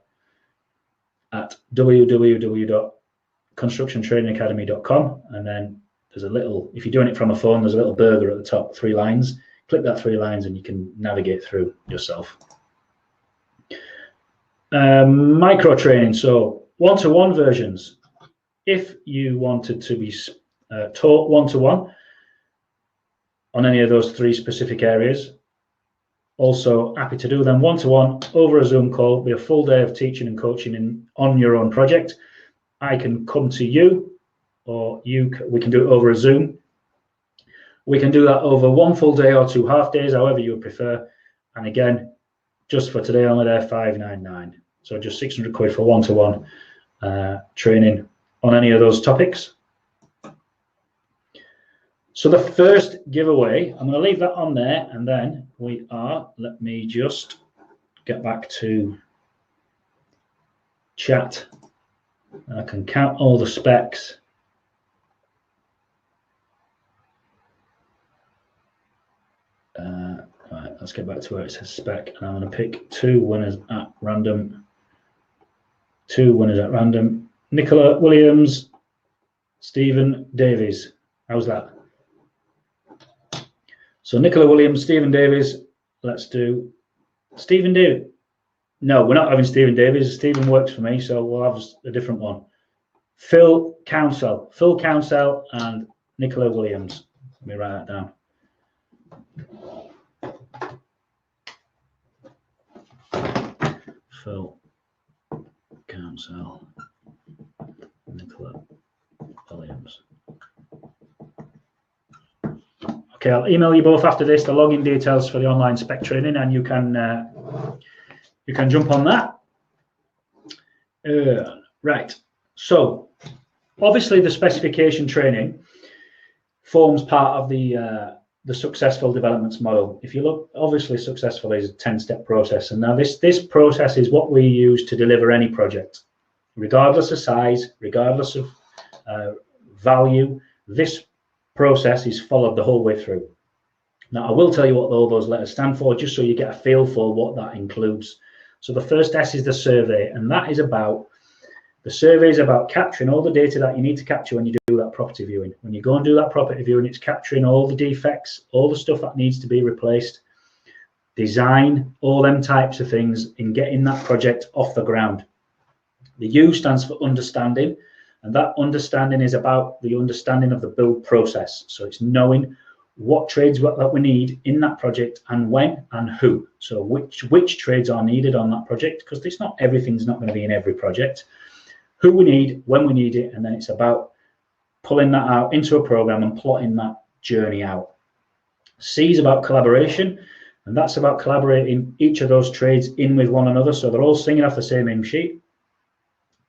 at www.constructiontrainingacademy.com. And then there's a little, if you're doing it from a phone, there's a little burger at the top, 3 lines. Click that 3 lines and you can navigate through yourself. Micro training, so one-to-one versions. If you wanted to be taught one-to-one on any of those 3 specific areas, also happy to do them one-to-one over a Zoom call. Be a full day of teaching and coaching on your own project. I can come to you, or we can do it over a Zoom. We can do that over 1 full day or 2 half days, however you would prefer. And again, just for today only, they're $599. So just 600 quid for one-to-one training on any of those topics. So the first giveaway, I'm going to leave that on there, and then let me just get back to chat. I can count all the specs. Right, let's get back to where it says spec, and I'm going to pick 2 winners at random. 2 winners at random. Nicola Williams, Stephen Davies. How's that? So Nicola Williams, Stephen Davies. Let's do Stephen Davies. No, we're not having Stephen Davies. Stephen works for me, so we'll have a different one. Phil Council, and Nicola Williams. Let me write that down. Phil Council, Nicola Williams. Okay, I'll email you both after this the login details for the online spec training, and you can jump on that. Right. So obviously the specification training forms part of the successful developments model. If you look, obviously successful is a 10-step process, and now this process is what we use to deliver any project, regardless of size, regardless of value. This process is followed the whole way through. Now I will tell you what all those letters stand for, just so you get a feel for what that includes. So the first S is the survey, and that is about, the survey is about capturing all the data that you need to capture when you do that property viewing. When you go and do that property viewing, it's capturing all the defects, all the stuff that needs to be replaced, design, all them types of things in getting that project off the ground. The U stands for understanding, and that understanding is about the understanding of the build process. So it's knowing what trades that we need in that project, and when and who. So which trades are needed on that project, because it's not, everything's not going to be in every project. Who we need, when we need it, and then it's about pulling that out into a program and plotting that journey out. C is about collaboration, and that's about collaborating each of those trades in with one another, so they're all singing off the same hymn sheet.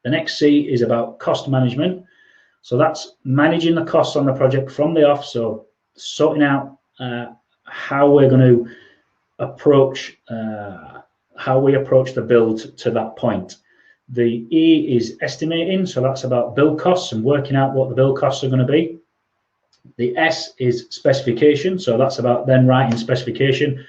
The next C is about cost management. So that's managing the costs on the project from the off, so sorting out how we're going to approach the build to that point. The E is estimating, so that's about build costs and working out what the build costs are going to be. The S is specification, so that's about then writing specification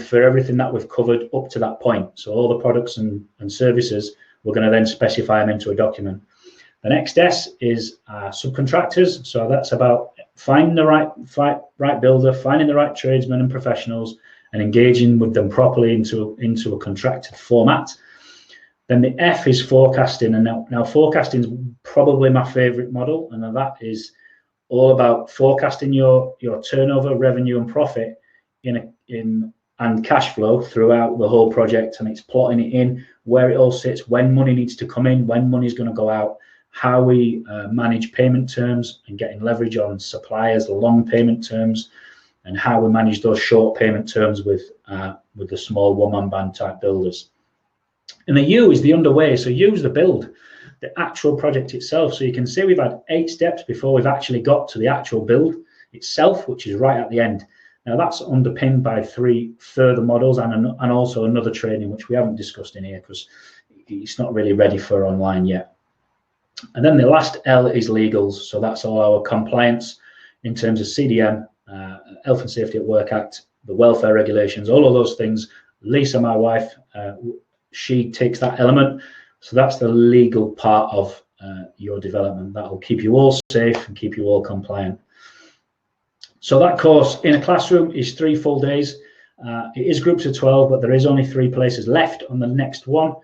for everything that we've covered up to that point. So all the products and services, we're going to then specify them into a document. The next S is subcontractors, so that's about finding the right builder, finding the right tradesmen and professionals, and engaging with them properly into a contracted format. Then the F is forecasting, and now forecasting is probably my favorite model, and that is all about forecasting your turnover, revenue and profit and cash flow throughout the whole project, and it's plotting it in where it all sits, when money needs to come in, when money is going to go out, how we manage payment terms and getting leverage on suppliers, long payment terms, and how we manage those short payment terms with the small one-man band type builders. And the U is the underway. So U is the build, the actual project itself. So you can see we've had 8 steps before we've actually got to the actual build itself, which is right at the end. Now that's underpinned by 3 further models and also another training, which we haven't discussed in here because it's not really ready for online yet. And then the last L is legals. So that's all our compliance in terms of CDM, Health and Safety at Work Act, the welfare regulations, all of those things. Lisa, my wife, she takes that element. So that's the legal part of your development. That will keep you all safe and keep you all compliant. So that course in a classroom is 3 full days. It is groups of 12, but there is only 3 places left on the next one.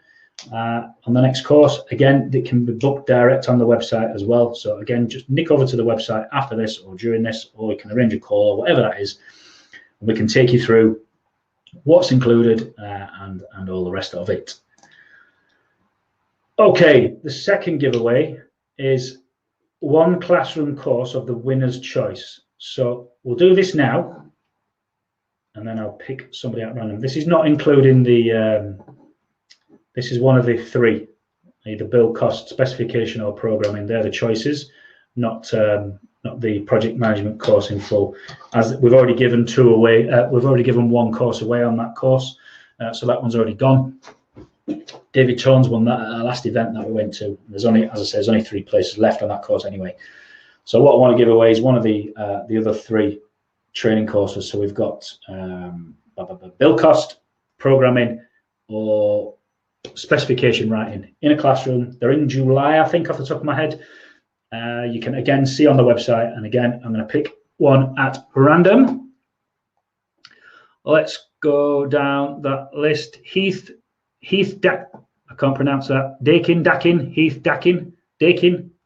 On the next course, again, it can be booked direct on the website as well. So again, just nick over to the website after this or during this, or you can arrange a call or whatever that is, and we can take you through what's included and all the rest of it. Okay, the second giveaway is 1 classroom course of the winner's choice. So we'll do this now, and then I'll pick somebody at random. This is not including the this is one of the 3, either build cost, specification, or programming. They're the choices, not the project management course in full. As we've already given 2 away, we've already given 1 course away on that course, so that one's already gone. David Tones won that at our last event that we went to. There's only, as I say, there's only 3 places left on that course anyway. So what I want to give away is one of the other 3 training courses. So we've got build cost, programming, or specification writing in a classroom. They're in July, I think, off the top of my head. You can again see on the website, and again I'm going to pick one at random. Let's go down that list. Heath I can't pronounce that. Dakin.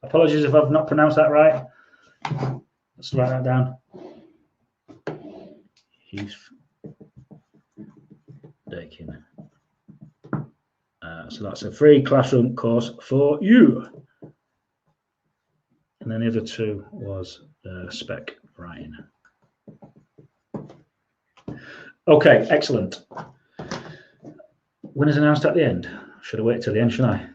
Apologies if I've not pronounced that right. Let's write that down. Heath Dakin. So that's a free classroom course for you. And then the other 2 was spec writing. Okay, excellent. Winners announced at the end. Should have waited till the end, shouldn't I?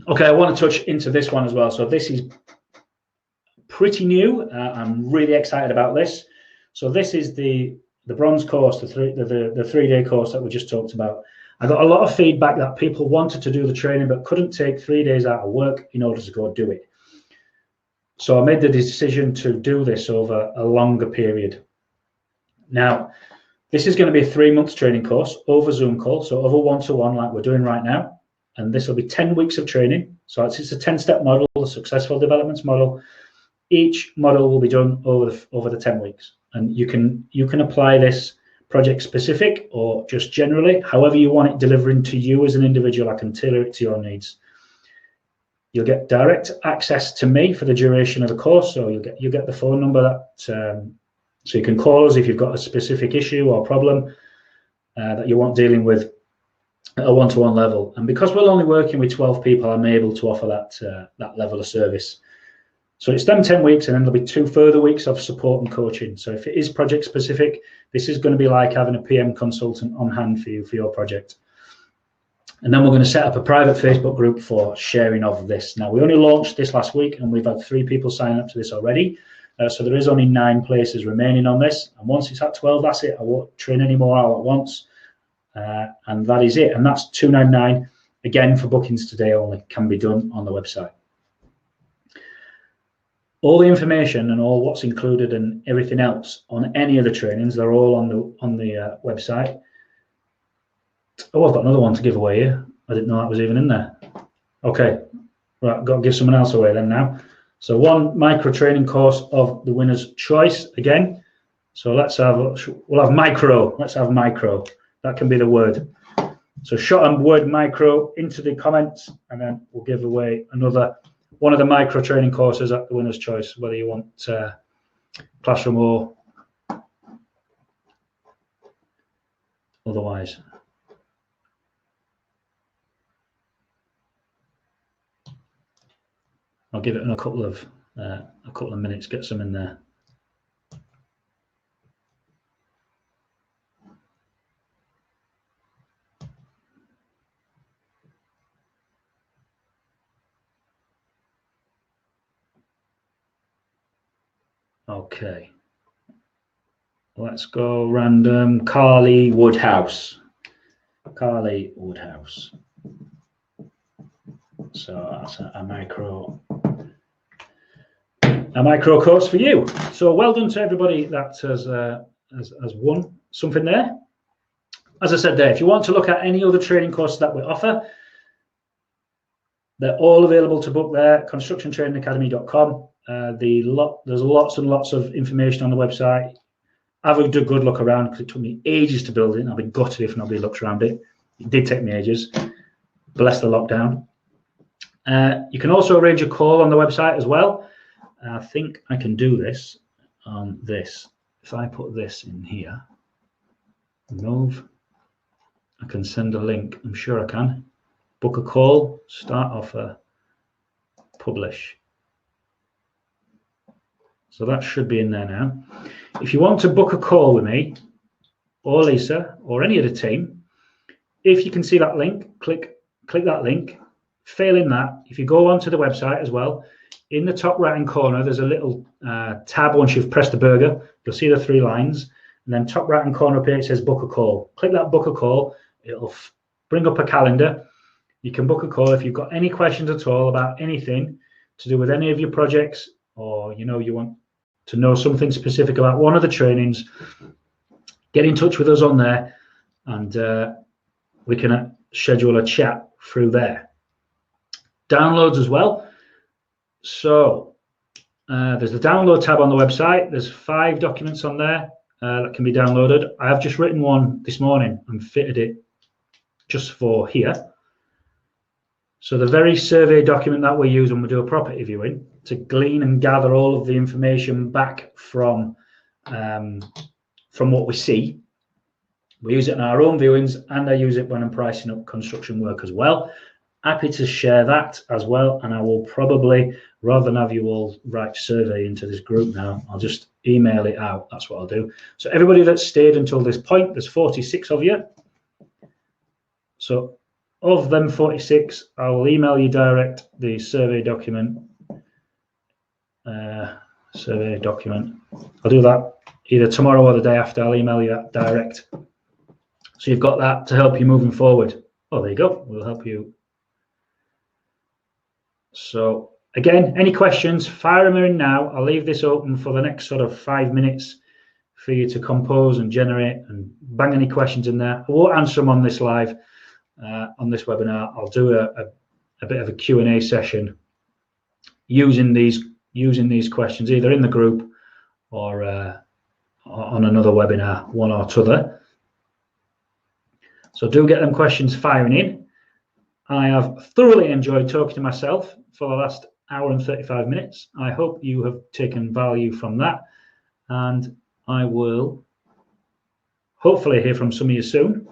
Okay, I want to touch into this one as well. So this is pretty new. I'm really excited about this. So this is the bronze course, the 3-day course that we just talked about. I got a lot of feedback that people wanted to do the training but couldn't take 3 days out of work in order to go do it. So I made the decision to do this over a longer period. Now, this is going to be a 3-month training course over Zoom call, so over 1-to-1 like we're doing right now. And this will be 10 weeks of training. So it's a 10-step model, a successful developments model. Each model will be done over the 10 weeks. And you can apply this project specific or just generally, however you want it delivering to you as an individual. I can tailor it to your needs. You'll get direct access to me for the duration of the course. So you get the phone number that so you can call us if you've got a specific issue or problem that you want dealing with at a 1-to-1 level. And because we're only working with 12 people, I'm able to offer that level of service. So it's them 10 weeks, and then there'll be 2 further weeks of support and coaching. So if it is project specific, this is going to be like having a PM consultant on hand for you for your project. And then we're going to set up a private Facebook group for sharing of this. Now, we only launched this last week, and we've had 3 people sign up to this already. So there is only 9 places remaining on this. And once it's at 12, that's it. I won't train any more all at once. And that is it. And that's $299. Again, for bookings today only, can be done on the website. All the information and all what's included and everything else on any of the trainings, they're all on the website. Oh, I've got another one to give away here. I didn't know that was even in there. Okay, right, got to give someone else away then now. So 1 micro training course of the winner's choice again. So we'll have micro. Let's have micro. That can be the word. So shot and word micro into the comments, and then we'll give away another one of the micro training courses at the winner's choice, whether you want classroom or otherwise. I'll give it a couple of minutes, get some in there. Okay, let's go random. Carly Woodhouse. Carly Woodhouse. So that's a micro course for you. So well done to everybody that has won something there. As I said there, if you want to look at any other training courses that we offer, they're all available to book there. constructiontrainingacademy.com. There's lots and lots of information on the website. Have a good look around, because it took me ages to build it, and I'll be gutted if nobody looks around it. It did take me ages. Bless the lockdown. You can also arrange a call on the website as well. I think I can do this on this. If I put this in here, move, I can send a link. I'm sure I can. Book a call, start offer, publish. So that should be in there now. If you want to book a call with me or Lisa or any of the team, if you can see that link, click that link. Failing that, if you go onto the website as well, in the top right hand corner, there's a little tab. Once you've pressed the burger, you'll see the 3 lines, and then top right hand corner up here, it says book a call. Click that book a call. It'll bring up a calendar. You can book a call if you've got any questions at all about anything to do with any of your projects, or you want to know something specific about one of the trainings. Get in touch with us on there, and we can schedule a chat through there. Downloads as well. So there's the download tab on the website. There's 5 documents on there that can be downloaded. I have just written one this morning and fitted it just for here. So the very survey document that we use when we do a property viewing to glean and gather all of the information back from what we see. We use it in our own viewings, and I use it when I'm pricing up construction work as well. Happy to share that as well, and I will probably, rather than have you all write survey into this group now, I'll just email it out. That's what I'll do. So everybody that's stayed until this point, there's 46 of you. So of them 46, I will email you direct the survey document. I'll do that either tomorrow or the day after. I'll email you that direct. So you've got that to help you moving forward. Oh, there you go. We'll help you. So again, any questions, fire them in now. I'll leave this open for the next sort of 5 minutes for you to compose and generate and bang any questions in there. I won't answer them on this live, on this webinar. I'll do a bit of a Q&A session using these questions either in the group or on another webinar, one or t'other. So do get them questions firing in. I have thoroughly enjoyed talking to myself for the last hour and 35 minutes. I hope you have taken value from that, and I will hopefully hear from some of you soon.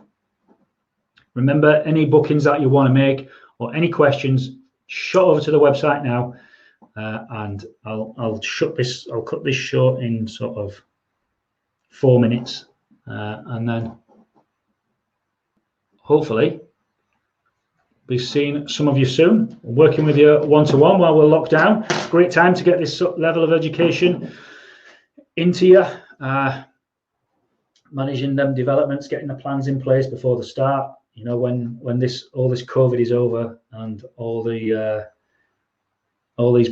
Remember, any bookings that you want to make or any questions, shot over to the website now, and I'll cut this short in sort of 4 minutes, and then hopefully be seeing some of you soon, working with you one-to-one while we're locked down. Great time to get this level of education into you, managing them developments, getting the plans in place before the start. When all this COVID is over and all these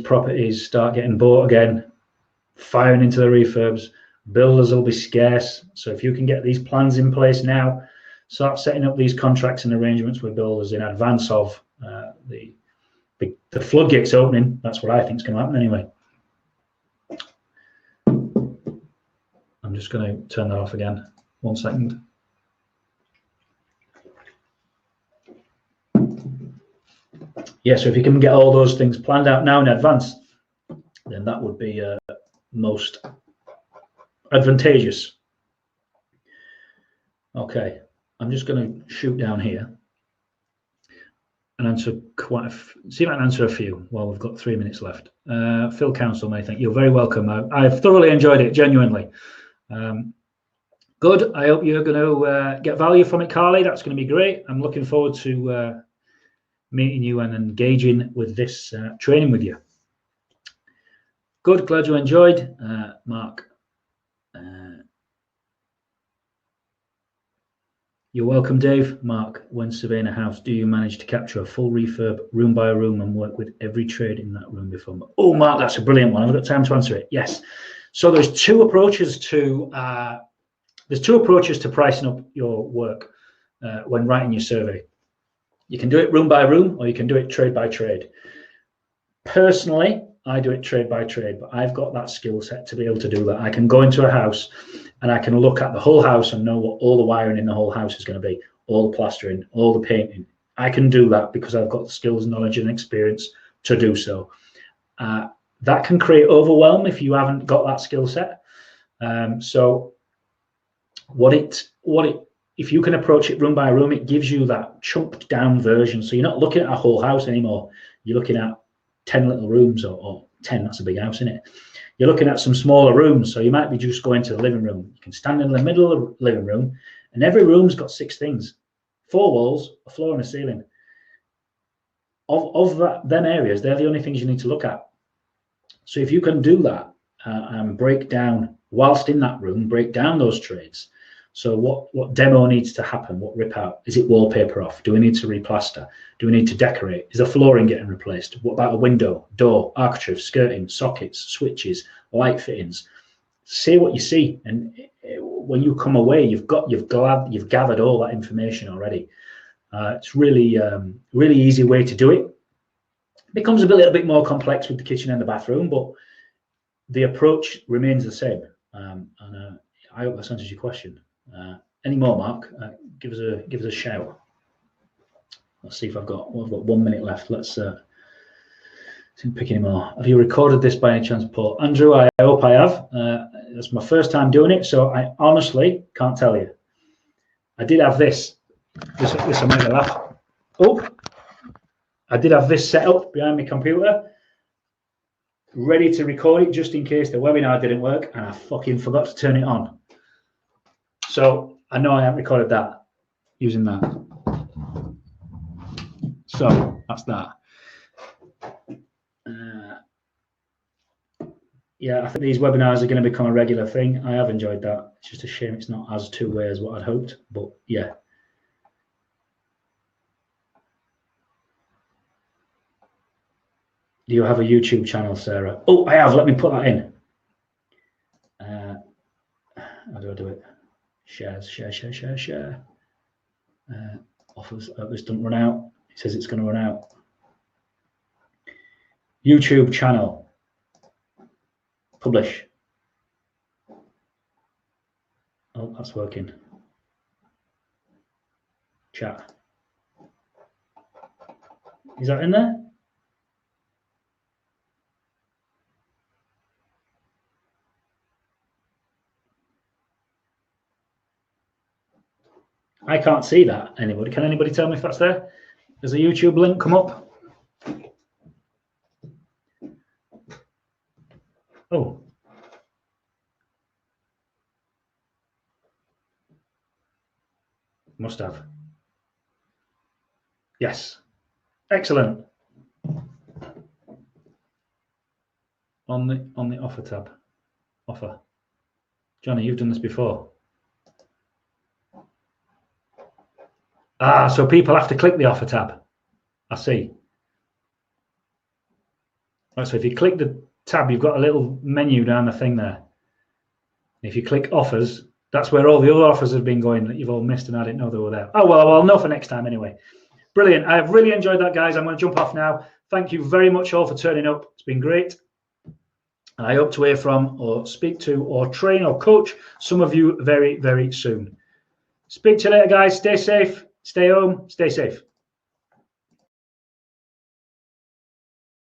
properties start getting bought again, firing into the refurbs, builders will be scarce. So if you can get these plans in place now, start setting up these contracts and arrangements with builders in advance of the floodgates opening. That's what I think is going to happen anyway. I'm just going to turn that off again. 1 second. Yeah, so if you can get all those things planned out now in advance, then that would be most advantageous. Okay. I'm just going to shoot down here and answer see if I can answer a few while we've got 3 minutes left. Phil Council may think you're very welcome. I've thoroughly enjoyed it, genuinely. Good. I hope you're going to get value from it, Carly. That's going to be great. I'm looking forward to meeting you and engaging with this training with you. Good. Glad you enjoyed, Mark. You're welcome, Dave. Mark, when surveying a house, do you manage to capture a full refurb room by room and work with every trade in that room before? Oh, Mark, that's a brilliant one. I've got time to answer it. Yes. So there's two approaches to pricing up your work when writing your survey. You can do it room by room, or you can do it trade by trade. Personally, I do it trade by trade, but I've got that skill set to be able to do that. I can go into a house and I can look at the whole house and know what all the wiring in the whole house is going to be, all the plastering, all the painting. I can do that because I've got the skills, knowledge, and experience to do so. That can create overwhelm if you haven't got that skill set. So if you can approach it room by room, it gives you that chunked down version. So you're not looking at a whole house anymore. You're looking at 10 little rooms, or 10, that's a big house, isn't it? You're looking at some smaller rooms. So you might be just going to the living room. You can stand in the middle of the living room, and every room's got 6 things: 4 walls, a floor, and a ceiling. Of them areas, they're the only things you need to look at. So if you can do that and break down, whilst in that room, break down those trades. So what demo needs to happen? What rip out? Is it wallpaper off? Do we need to replaster? Do we need to decorate? Is the flooring getting replaced? What about a window, door, architrave, skirting, sockets, switches, light fittings? See what you see, and when you come away, you've gathered all that information already. It's really easy way to do it. It becomes a little bit more complex with the kitchen and the bathroom, but the approach remains the same. I hope that answers your question. Any more, Mark? Give us a shout. Let's see if I've got 1 minute left. Let's see if pick any more. Have you recorded this by any chance, Paul? Andrew, I hope I have. It's my first time doing it, so I honestly can't tell you. I did have this will make me laugh. Oh, I did have this set up behind my computer, ready to record it just in case the webinar didn't work, and I fucking forgot to turn it on. So I know I haven't recorded that using that. So that's that. Yeah, I think these webinars are going to become a regular thing. I have enjoyed that. It's just a shame it's not as two-way as what I'd hoped, but yeah. Do you have a YouTube channel, Sarah? Oh, I have. Let me put that in. How do I do it? Share. Offers. This doesn't run out. It says it's going to run out. YouTube channel. Publish. Oh, that's working. Chat. Is that in there? I can't see that. Anybody? Can anybody tell me if that's there? Does a YouTube link come up? Oh. Must have. Yes. Excellent. On the offer tab. Offer. Johnny, you've done this before. So people have to click the offer tab. I see. Right, so if you click the tab, you've got a little menu down the thing there. If you click offers, that's where all the other offers have been going that you've all missed and I didn't know they were there. Oh, well, I'll know for next time anyway. Brilliant. I've really enjoyed that, guys. I'm going to jump off now. Thank you very much all for turning up. It's been great. And I hope to hear from or speak to or train or coach some of you very, very soon. Speak to you later, guys. Stay safe. Stay home. Stay safe.